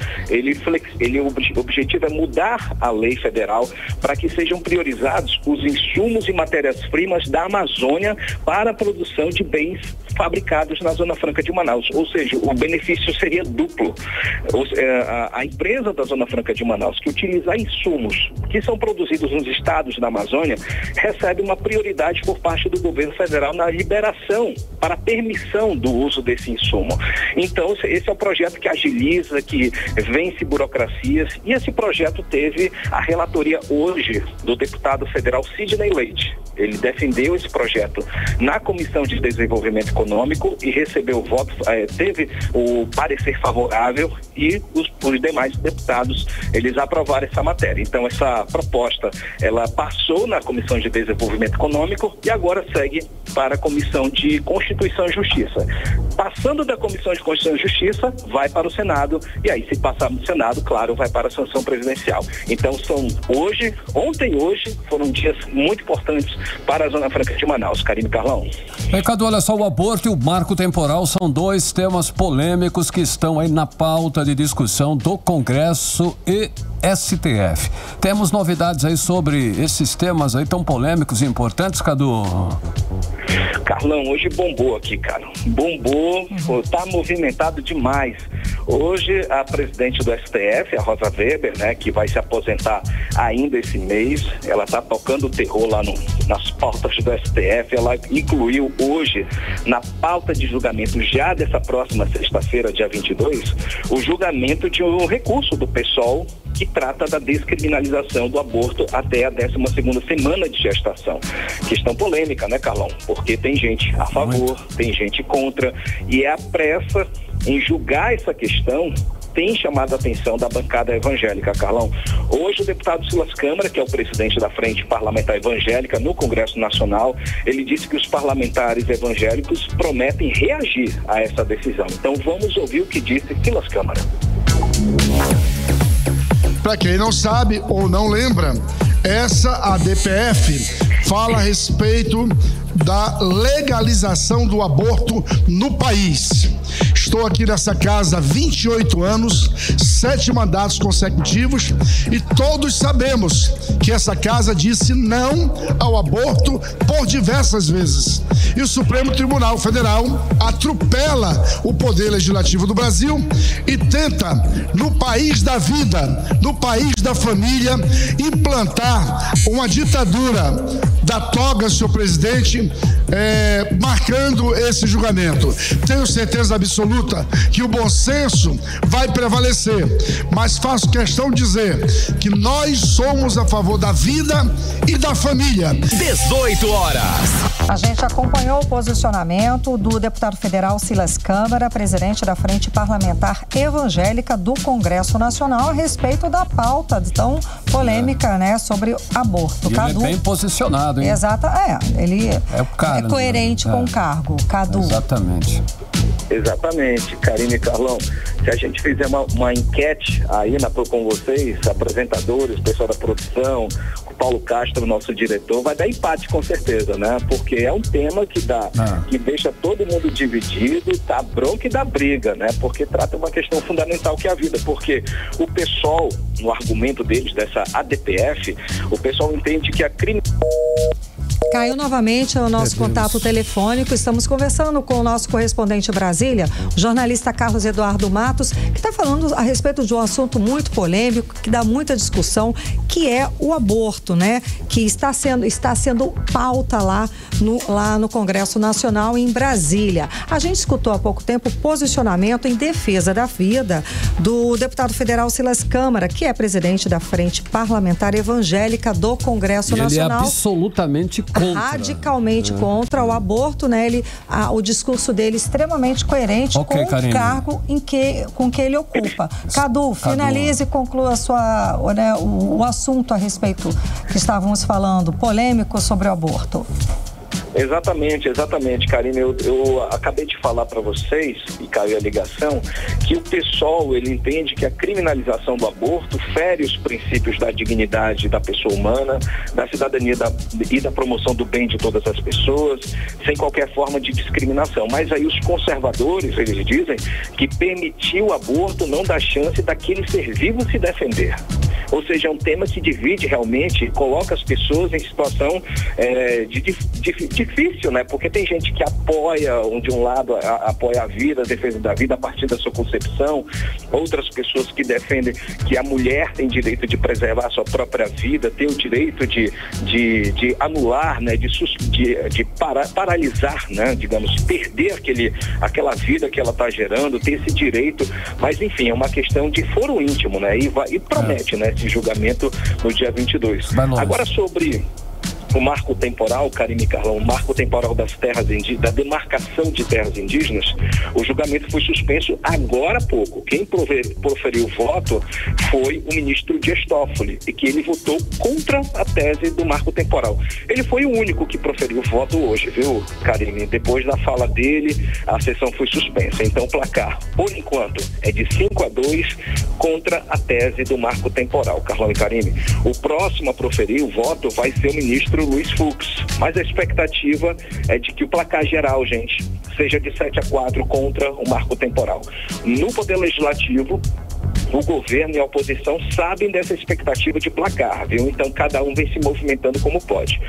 O objetivo é mudar a lei federal para que sejam priorizados os insumos e matérias-primas da Amazônia para a produção de bens fabricados na Zona Franca de Manaus. Ou seja, o benefício seria duplo. A empresa da Zona Franca de Manaus que utilizar insumos que são produzidos nos estados da Amazônia recebe uma prioridade por parte do governo federal na liberação para a permissão do uso desse insumo. Então, esse é o projeto que agiliza, que vence burocracias, e esse projeto teve a relatoria hoje do deputado federal Sidney Leite. Ele defendeu esse projeto na Comissão de Desenvolvimento Econômico e recebeu o voto, teve o parecer favorável, e os demais deputados, eles aprovaram essa matéria. Então, essa proposta, ela passou na Comissão de Desenvolvimento Econômico e agora segue para a Comissão de Constituição e Justiça. Passando da Comissão de Constituição e Justiça, vai para o Senado, e aí, se passar no Senado, claro, vai para a sanção presidencial. Então, ontem e hoje, foram dias muito importantes para a Zona Franca de Manaus. Karine, Carlão. Cadu, olha só, o aborto e o marco temporal são dois temas polêmicos que estão aí na pauta de discussão do Congresso e STF. Temos novidades aí sobre esses temas aí tão polêmicos e importantes, Cadu? Carlão, hoje bombou aqui, cara. Bombou, tá movimentado demais. Hoje, a presidente do STF, a Rosa Weber, né, que vai se aposentar ainda esse mês, ela tá tocando o terror lá nas pautas do STF. Ela incluiu hoje, na pauta de julgamento já dessa próxima sexta-feira, dia 22, o julgamento de um recurso do PSOL que trata da descriminalização do aborto até a 12ª semana de gestação. Questão polêmica, né, Carlão? Porque tem gente a favor, tem gente contra, e a pressa em julgar essa questão tem chamado a atenção da bancada evangélica, Carlão. Hoje o deputado Silas Câmara, que é o presidente da Frente Parlamentar Evangélica no Congresso Nacional, ele disse que os parlamentares evangélicos prometem reagir a essa decisão. Então vamos ouvir o que disse Silas Câmara. Para quem não sabe ou não lembra, essa ADPF fala a respeito da legalização do aborto no país. Estou aqui nessa casa há 28 anos, 7 mandatos consecutivos, e todos sabemos que essa casa disse não ao aborto por diversas vezes. E o Supremo Tribunal Federal atropela o Poder Legislativo do Brasil e tenta, no país da vida, no país da família, implantar uma ditadura da toga, senhor presidente, marcando esse julgamento. Tenho certeza absoluta que o bom senso vai prevalecer, mas faço questão de dizer que nós somos a favor da vida e da família. 18 horas. A gente acompanhou o posicionamento do deputado federal Silas Câmara, presidente da Frente Parlamentar Evangélica do Congresso Nacional, a respeito da pauta tão polêmica, né, sobre aborto. E Cadu, ele é bem posicionado, hein? Exato, ele é o cara, coerente com o cargo. Cadu. Exatamente. Exatamente, Karine e Carlão. Se a gente fizer uma enquete aí com vocês, apresentadores, pessoal da produção, o Paulo Castro, nosso diretor, vai dar empate com certeza, né? Porque é um tema que deixa todo mundo dividido, tá bronca e dá briga, né? Porque trata uma questão fundamental que é a vida, porque o pessoal, no argumento deles, dessa ADPF, o pessoal entende que a Caiu novamente o nosso contato telefônico. Estamos conversando com o nosso correspondente em Brasília, o jornalista Carlos Eduardo Matos, que está falando a respeito de um assunto muito polêmico, que dá muita discussão, que é o aborto, né? Que está sendo pauta lá no Congresso Nacional em Brasília. A gente escutou há pouco tempo o posicionamento em defesa da vida do deputado federal Silas Câmara, que é presidente da Frente Parlamentar Evangélica do Congresso Nacional. Ele é absolutamente contra. Radicalmente contra o aborto, né? O discurso dele extremamente coerente com o cargo com que ele ocupa. Cadu, finalize e conclua o assunto a respeito que estávamos falando, polêmico sobre o aborto. Exatamente, Karine. Eu acabei de falar para vocês, e caiu a ligação, que o PSOL, ele entende que a criminalização do aborto fere os princípios da dignidade da pessoa humana, da cidadania e da promoção do bem de todas as pessoas, sem qualquer forma de discriminação. Mas aí os conservadores, eles dizem que permitir o aborto não dá chance daquele ser vivo se defender. Ou seja, é um tema que divide realmente, coloca as pessoas em situação difícil, né? Porque tem gente que apoia, de um lado apoia a vida, a defesa da vida a partir da sua concepção, outras pessoas que defendem que a mulher tem direito de preservar a sua própria vida, tem o direito de anular, né? De paralisar, né? Digamos, perder aquela vida que ela está gerando, ter esse direito, mas enfim, é uma questão de foro íntimo, né? E promete, né? Esse julgamento no dia 22. Agora sobre o marco temporal, Karime e Carlão, o marco temporal das terras indígenas, da demarcação de terras indígenas, o julgamento foi suspenso agora há pouco. Quem proferiu o voto foi o ministro Dias Toffoli, e que ele votou contra a tese do marco temporal. Ele foi o único que proferiu o voto hoje, viu, Karime? Depois da fala dele, a sessão foi suspensa. Então o placar, por enquanto, é de 5-2 contra a tese do marco temporal, Carlão e Karime. O próximo a proferir o voto vai ser o ministro Luiz Fux, mas a expectativa é de que o placar geral, gente, seja de 7-4 contra o marco temporal. No Poder Legislativo, o governo e a oposição sabem dessa expectativa de placar, viu? Então cada um vem se movimentando como pode.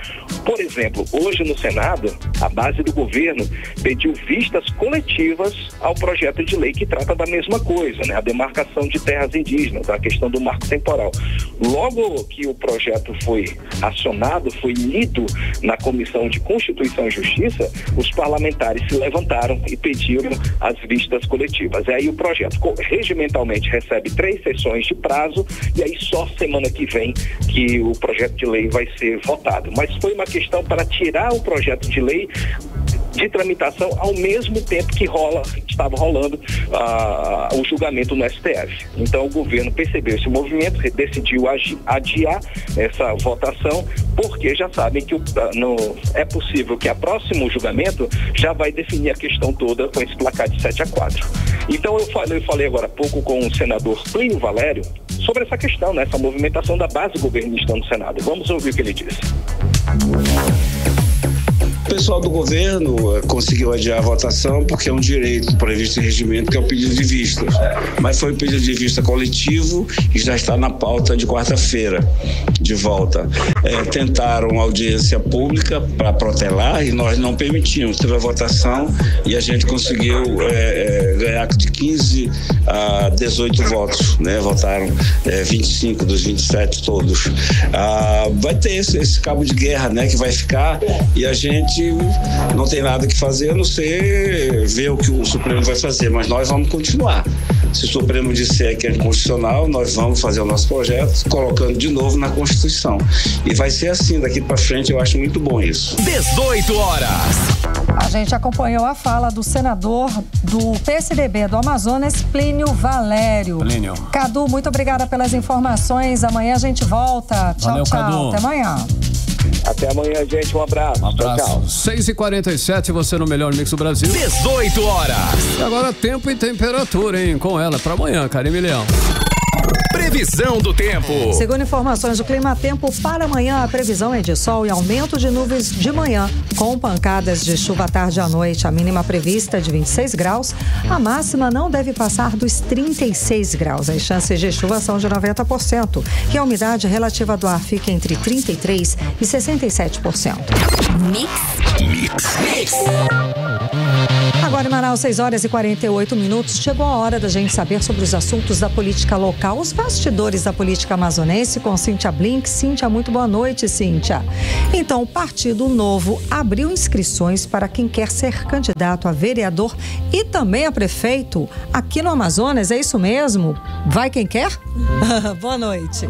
Por exemplo, hoje no Senado, a base do governo pediu vistas coletivas ao projeto de lei que trata da mesma coisa, né? A demarcação de terras indígenas, a questão do marco temporal. Logo que o projeto foi acionado, foi lido na Comissão de Constituição e Justiça, os parlamentares se levantaram e pediram as vistas coletivas. E aí o projeto regimentalmente recebe 3 sessões de prazo, e aí só semana que vem que o projeto de lei vai ser votado. Mas foi uma questão para tirar o projeto de lei de tramitação ao mesmo tempo que estava rolando o julgamento no STF. Então o governo percebeu esse movimento, decidiu adiar essa votação, porque já sabem que é possível que o próximo julgamento já vai definir a questão toda com esse placar de 7-4. Então eu falei agora há pouco com o senador Plínio Valério sobre essa questão, né, essa movimentação da base governista no Senado. Vamos ouvir o que ele disse. O pessoal do governo conseguiu adiar a votação porque é um direito previsto em regimento, que é o pedido de vista. Mas foi um pedido de vista coletivo e já está na pauta de quarta-feira, de volta. Tentaram audiência pública para protelar e nós não permitimos. Teve a votação e a gente conseguiu ganhar de 15 a 18 votos, né? Votaram 25 dos 27 todos. Vai ter esse cabo de guerra, né? Que vai ficar, e a gente não tem nada que fazer a não ser ver o que o Supremo vai fazer, mas nós vamos continuar. Se o Supremo disser que é inconstitucional, nós vamos fazer o nosso projeto colocando de novo na Constituição. E vai ser assim daqui para frente, eu acho muito bom isso. 18 horas. A gente acompanhou a fala do senador do PSDB do Amazonas, Plínio Valério. Plínio. Cadu, muito obrigada pelas informações. Amanhã a gente volta. Tchau, valeu, tchau. Cadu. Até amanhã. Até amanhã, gente. Um abraço. Tchau. 6h47, você no Melhor Mix do Brasil. 18 horas. E agora tempo e temperatura, hein? Com ela para amanhã, Karime Leão. Previsão do tempo. Segundo informações do Clima Tempo, para amanhã a previsão é de sol e aumento de nuvens de manhã, com pancadas de chuva à tarde e à noite. A mínima prevista é de 26 graus, a máxima não deve passar dos 36 graus. As chances de chuva são de 90% e a umidade relativa do ar fica entre 33% e 67%. Mix. Agora em Manaus, 6h48. Chegou a hora da gente saber sobre os assuntos da política local, os bastidores da política amazonense com Cíntia Blink. Cíntia, muito boa noite, Cíntia. Então, o Partido Novo abriu inscrições para quem quer ser candidato a vereador e também a prefeito aqui no Amazonas, é isso mesmo? Vai quem quer? Boa noite.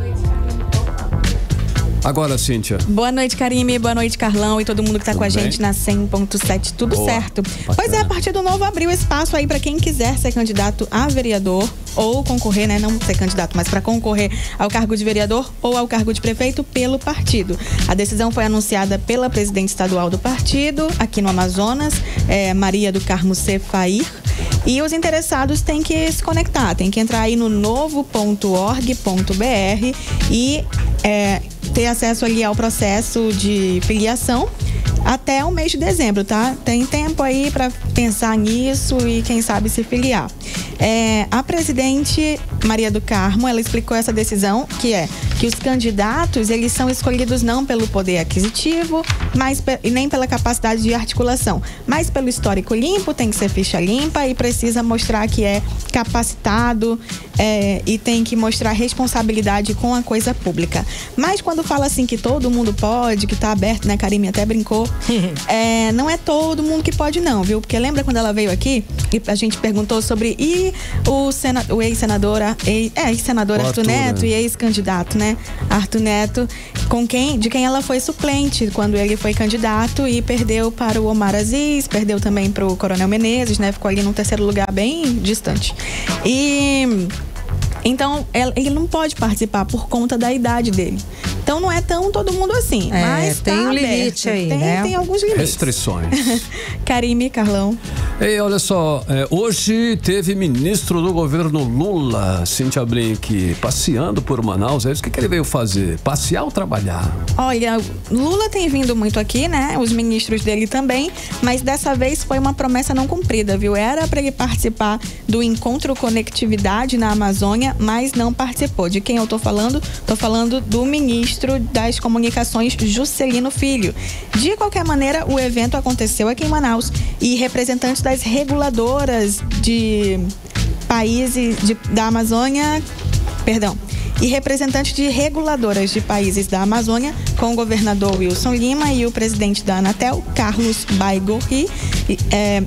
Agora, Cíntia. Boa noite, Karime. Boa noite, Carlão e todo mundo que está com a gente na 100.7. Tudo boa. Certo. Bacana. Pois é, Partido Novo abriu espaço aí para quem quiser ser candidato a vereador ou concorrer, né? Não ser candidato, mas para concorrer ao cargo de vereador ou ao cargo de prefeito pelo partido. A decisão foi anunciada pela presidente estadual do partido aqui no Amazonas, Maria do Carmo Cefair. E os interessados têm que se conectar, tem que entrar aí no novo.org.br e ter acesso ali ao processo de filiação até o mês de dezembro, tá? Tem tempo aí para pensar nisso e quem sabe se filiar. A presidente Maria do Carmo, ela explicou essa decisão, que que os candidatos, eles são escolhidos não pelo poder aquisitivo, e nem pela capacidade de articulação, mas pelo histórico limpo, tem que ser ficha limpa e precisa mostrar que é capacitado e tem que mostrar responsabilidade com a coisa pública. Mas quando fala assim que todo mundo pode, que tá aberto, né, Karime até brincou, não é todo mundo que pode não, viu? Porque lembra quando ela veio aqui e a gente perguntou sobre o ex-senador Arthur Neto e ex-candidato, né? Arthur Neto, de quem ela foi suplente quando ele foi candidato e perdeu para o Omar Aziz, perdeu também para o Coronel Menezes, né? Ficou ali num terceiro lugar bem distante. Então, ele não pode participar por conta da idade dele. Então, não é tão todo mundo assim. Mas tem um limite aí, né? Tem alguns limites. Restrições. Karime, Carlão. Ei, olha só, hoje teve ministro do governo Lula, Cíntia Blink, passeando por Manaus. O que ele veio fazer? Passear ou trabalhar? Olha, Lula tem vindo muito aqui, né? Os ministros dele também, mas dessa vez foi uma promessa não cumprida, viu? Era para ele participar do Encontro Conectividade na Amazônia, mas não participou. De quem eu tô falando? Tô falando do ministro das Comunicações, Juscelino Filho. De qualquer maneira, o evento aconteceu aqui em Manaus e representantes das reguladoras de países da Amazônia, e representantes de reguladoras de países da Amazônia, com o governador Wilson Lima e o presidente da Anatel, Carlos Baigorri,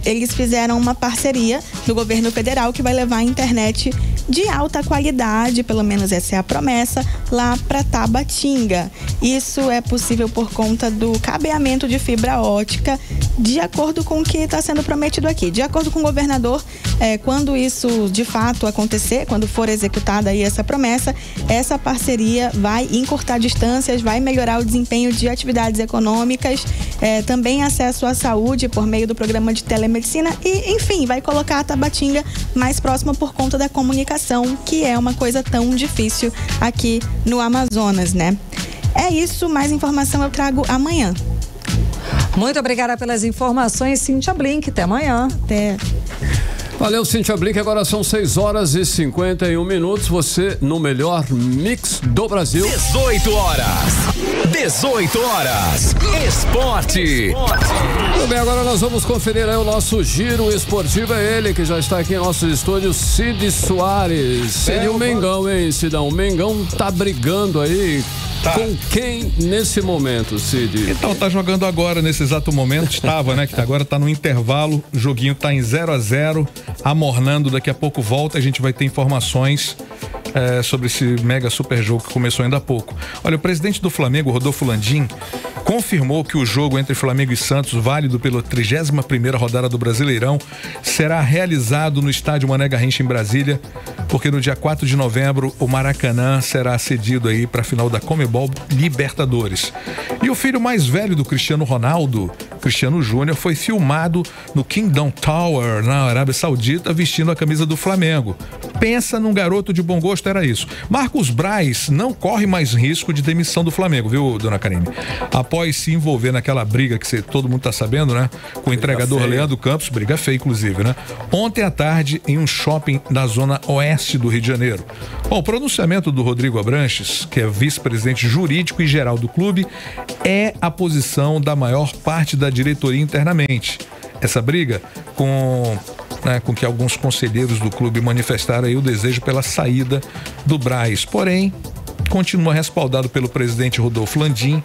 eles fizeram uma parceria do governo federal que vai levar a internet de alta qualidade, pelo menos essa é a promessa, lá para Tabatinga. Isso é possível por conta do cabeamento de fibra ótica, de acordo com o que está sendo prometido aqui. De acordo com o governador, quando isso de fato acontecer, quando for executada aí essa promessa, essa parceria vai encurtar distâncias, vai melhorar o desempenho de atividades econômicas, também acesso à saúde por meio do programa de telemedicina e, enfim, vai colocar a Tabatinga mais próxima por conta da comunicação, que é uma coisa tão difícil aqui no Amazonas, né? É isso, mais informação eu trago amanhã. Muito obrigada pelas informações, Cíntia Blink. Até amanhã. Até. Valeu, Cíntia Blink. Agora são 6h51. Você no melhor mix do Brasil. 18 horas. Esporte. Muito bem, agora nós vamos conferir aí o nosso giro esportivo. É ele que já está aqui em nossos estúdios, Cid Soares. Cid, o Mengão, hein, Cidão? O Mengão tá brigando aí. Com quem nesse momento, Cid? Então, tá jogando agora, nesse exato momento. Estava, né? Que agora tá no intervalo. O joguinho tá em 0-0, amornando. Daqui a pouco volta. A gente vai ter informações sobre esse mega super jogo que começou ainda há pouco. Olha, o presidente do Flamengo, Rodolfo Landim, confirmou que o jogo entre Flamengo e Santos, válido pela 31ª rodada do Brasileirão, será realizado no estádio Mané Garrincha em Brasília, porque no dia 4 de novembro o Maracanã será cedido aí para a final da Conmebol Libertadores. E o filho mais velho do Cristiano Ronaldo, Cristiano Júnior, foi filmado no Kingdom Tower, na Arábia Saudita, vestindo a camisa do Flamengo. Pensa num garoto de bom gosto, era isso. Marcos Braz não corre mais risco de demissão do Flamengo, viu, dona Karine? Após se envolver naquela briga que todo mundo tá sabendo, né? Com o entregador Leandro Campos, briga feia, inclusive, né? Ontem à tarde, em um shopping da zona oeste do Rio de Janeiro. Bom, o pronunciamento do Rodrigo Abranches, que é vice-presidente jurídico e geral do clube, é a posição da maior parte da diretoria internamente. Essa briga com que alguns conselheiros do clube manifestaram aí o desejo pela saída do Braz. Porém, continua respaldado pelo presidente Rodolfo Landim,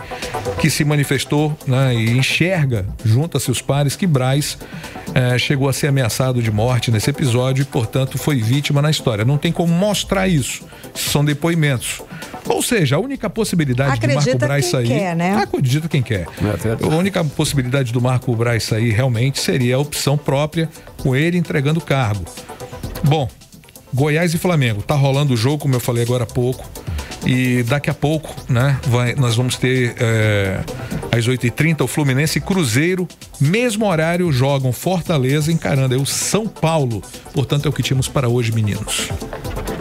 que se manifestou, né, e enxerga, junto a seus pares, que Braz chegou a ser ameaçado de morte nesse episódio e, portanto, foi vítima na história. Não tem como mostrar isso. São depoimentos. Ou seja, a única possibilidade de Marco Braz sair... Quer, né? Acredita quem quer. A única possibilidade do Marco Braz sair realmente seria a opção própria, com ele entregando o cargo. Bom, Goiás e Flamengo. Tá rolando o jogo, como eu falei agora há pouco. E daqui a pouco, né, nós vamos ter às 8h30 o Fluminense e Cruzeiro, mesmo horário, jogam Fortaleza encarando aí o São Paulo. Portanto, é o que tínhamos para hoje, meninos.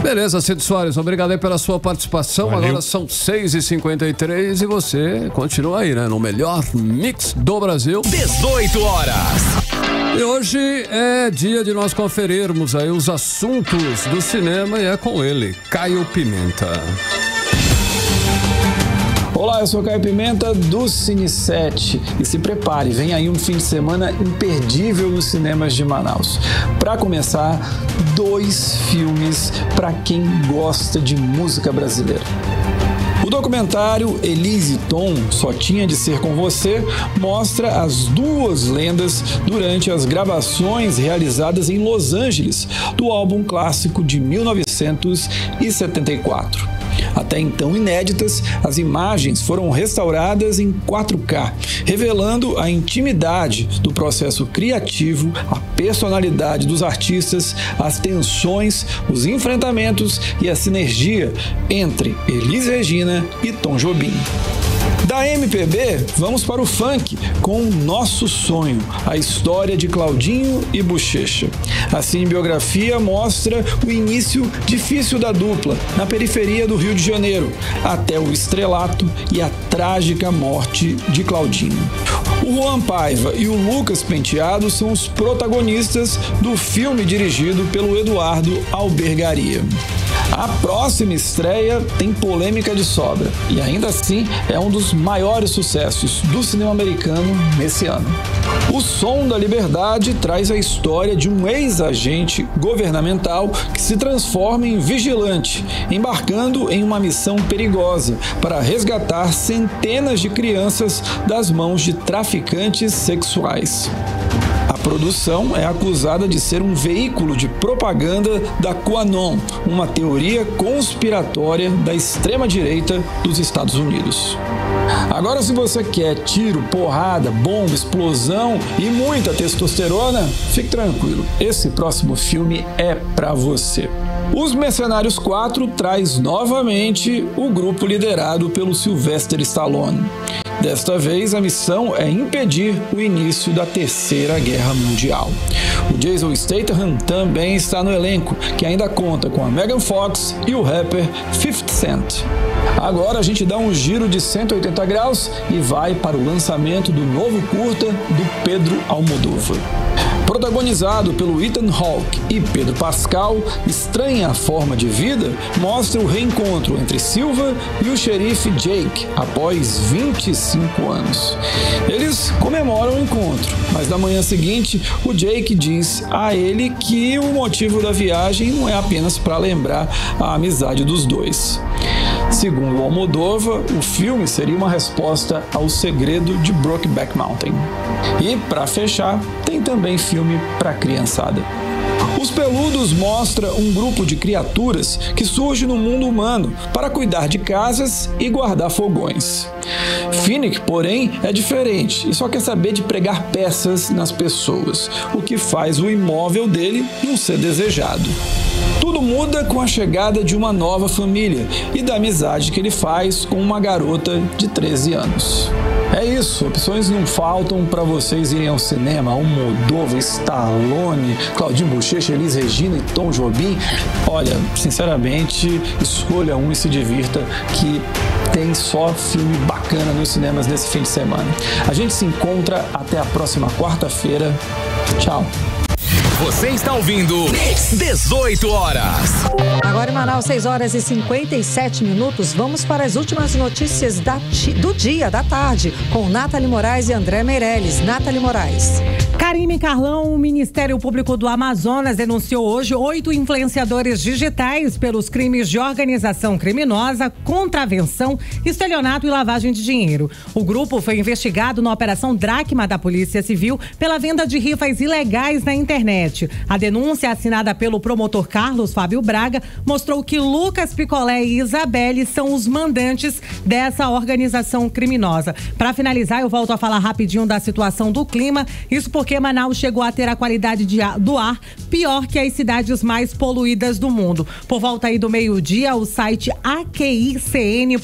Beleza, Cid Soares, obrigado aí pela sua participação. Valeu. Agora são 6h53 e você continua aí, né? No melhor mix do Brasil. 18 horas. E hoje é dia de nós conferirmos aí os assuntos do cinema e é com ele, Caio Pimenta. Olá, eu sou Caio Pimenta do Cine 7 e se prepare, vem aí um fim de semana imperdível nos cinemas de Manaus. Para começar, 2 filmes para quem gosta de música brasileira. O documentário Elise e Tom, Só Tinha de Ser Com Você, mostra as 2 lendas durante as gravações realizadas em Los Angeles do álbum clássico de 1974. Até então inéditas, as imagens foram restauradas em 4K, revelando a intimidade do processo criativo, a personalidade dos artistas, as tensões, os enfrentamentos e a sinergia entre Elis Regina e Tom Jobim. Da MPB, vamos para o funk com Nosso Sonho, a história de Claudinho e Bochecha. A cinebiografia mostra o início difícil da dupla na periferia do Rio de Janeiro, até o estrelato e a trágica morte de Claudinho. O Juan Paiva e o Lucas Penteado são os protagonistas do filme dirigido pelo Eduardo Albergaria. A próxima estreia tem polêmica de sobra e ainda assim é um dos maiores sucessos do cinema americano nesse ano. O Som da Liberdade traz a história de um ex-agente governamental que se transforma em vigilante, embarcando em uma missão perigosa para resgatar centenas de crianças das mãos de traficantes sexuais. A produção é acusada de ser um veículo de propaganda da QAnon, uma teoria conspiratória da extrema-direita dos Estados Unidos. Agora, se você quer tiro, porrada, bomba, explosão e muita testosterona, fique tranquilo, esse próximo filme é pra você. Os Mercenários 4 traz novamente o grupo liderado pelo Sylvester Stallone. Desta vez, a missão é impedir o início da Terceira Guerra Mundial. O Jason Statham também está no elenco, que ainda conta com a Megan Fox e o rapper 50 Cent. Agora a gente dá um giro de 180 graus e vai para o lançamento do novo curta do Pedro Almodóvar. Protagonizado pelo Ethan Hawke e Pedro Pascal, Estranha Forma de Vida mostra o reencontro entre Silva e o xerife Jake após 25 anos. Eles comemoram o encontro, mas na manhã seguinte o Jake diz a ele que o motivo da viagem não é apenas para lembrar a amizade dos dois. Segundo Almodóvar, o filme seria uma resposta ao Segredo de Brokeback Mountain. E, para fechar, tem também filme para criançada. Os Peludos mostra um grupo de criaturas que surge no mundo humano para cuidar de casas e guardar fogões. Finnick, porém, é diferente e só quer saber de pregar peças nas pessoas, o que faz o imóvel dele não ser desejado. Tudo muda com a chegada de uma nova família e da amizade que ele faz com uma garota de 13 anos. É isso, opções não faltam para vocês irem ao cinema. Almodóvar, Stallone, Claudinho Bochecha, Elis Regina e Tom Jobim. Olha, sinceramente, escolha um e se divirta, que tem só filme bacana nos cinemas nesse fim de semana. A gente se encontra até a próxima quarta-feira. Tchau. Você está ouvindo 18 horas. Agora em Manaus, 6 horas e 57 minutos. Vamos para as últimas notícias do dia, da tarde, com Nathalie Moraes e André Meirelles. Nathalie Moraes. Karime Carlão, o Ministério Público do Amazonas denunciou hoje 8 influenciadores digitais pelos crimes de organização criminosa, contravenção, estelionato e lavagem de dinheiro. O grupo foi investigado na Operação Dracma da Polícia Civil pela venda de rifas ilegais na internet. A denúncia, assinada pelo promotor Carlos Fábio Braga, mostrou que Lucas Picolé e Isabelle são os mandantes dessa organização criminosa. Para finalizar, eu volto a falar rapidinho da situação do clima. Isso porque Manaus chegou a ter a qualidade do ar pior que as cidades mais poluídas do mundo. Por volta aí do meio-dia, o site aqicn.org,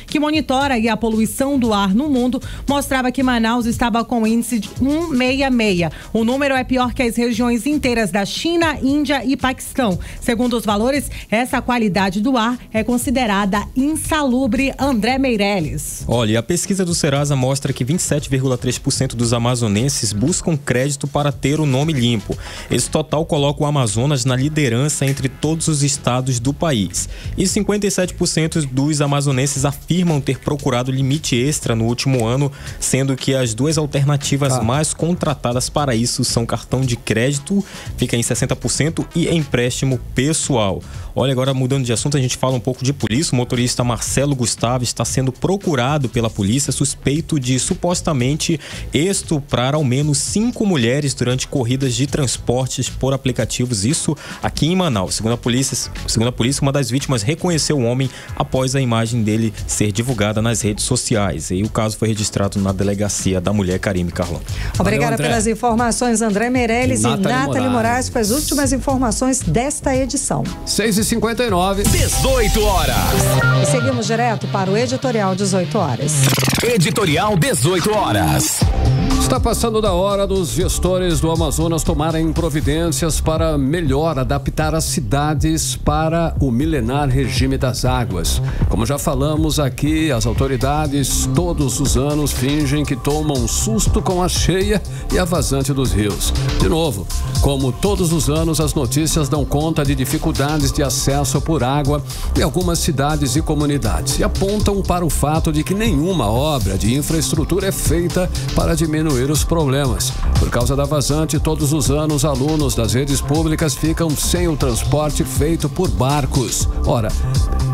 que monitora aí a poluição do ar no mundo, mostrava que Manaus estava com índice de 166. O número é pior que as regiões regiões inteiras da China, Índia e Paquistão. Segundo os valores, essa qualidade do ar é considerada insalubre. André Meirelles. Olha, a pesquisa do Serasa mostra que 27,3% dos amazonenses buscam crédito para ter o nome limpo. Esse total coloca o Amazonas na liderança entre todos os estados do país. E 57% dos amazonenses afirmam ter procurado limite extra no último ano, sendo que as duas alternativas mais contratadas para isso são cartão de crédito, fica em 60%, e empréstimo pessoal. Olha, agora mudando de assunto, a gente fala um pouco de polícia. O motorista Marcelo Gustavo está sendo procurado pela polícia, suspeito de supostamente estuprar ao menos 5 mulheres durante corridas de transportes por aplicativos, isso aqui em Manaus. Segundo a polícia, uma das vítimas reconheceu o homem após a imagem dele ser divulgada nas redes sociais. E o caso foi registrado na delegacia da mulher, Karime Carlão. Obrigada pelas informações, André Meirelles e Nathalie Moraes, com as últimas informações desta edição. 6h59. 18 horas. E seguimos direto para o Editorial 18 horas. Editorial 18 horas. Está passando da hora dos gestores do Amazonas tomarem providências para melhor adaptar as cidades para o milenar regime das águas. Como já falamos aqui, as autoridades todos os anos fingem que tomam um susto com a cheia e a vazante dos rios. De novo, como todos os anos, as notícias dão conta de dificuldades de acesso por água em algumas cidades e comunidades e apontam para o fato de que nenhuma obra de infraestrutura é feita para diminuir os problemas. Por causa da vazante, todos os anos, alunos das redes públicas ficam sem o transporte feito por barcos. Ora,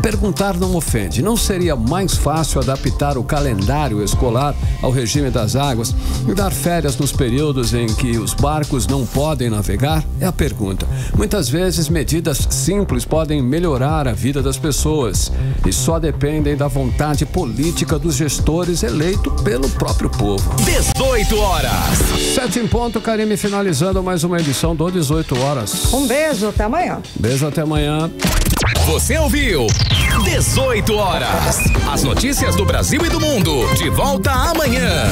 perguntar não ofende. Não seria mais fácil adaptar o calendário escolar ao regime das águas e dar férias nos períodos em que os barcos não podem navegar? É a pergunta. Muitas vezes, medidas simples podem melhorar a vida das pessoas e só dependem da vontade política dos gestores eleitos pelo próprio povo. 18 horas. 7 em ponto, Karime, finalizando mais uma edição do 18 horas. Um beijo, até amanhã. Beijo, até amanhã. Você ouviu 18 horas. As notícias do Brasil e do mundo. De volta amanhã.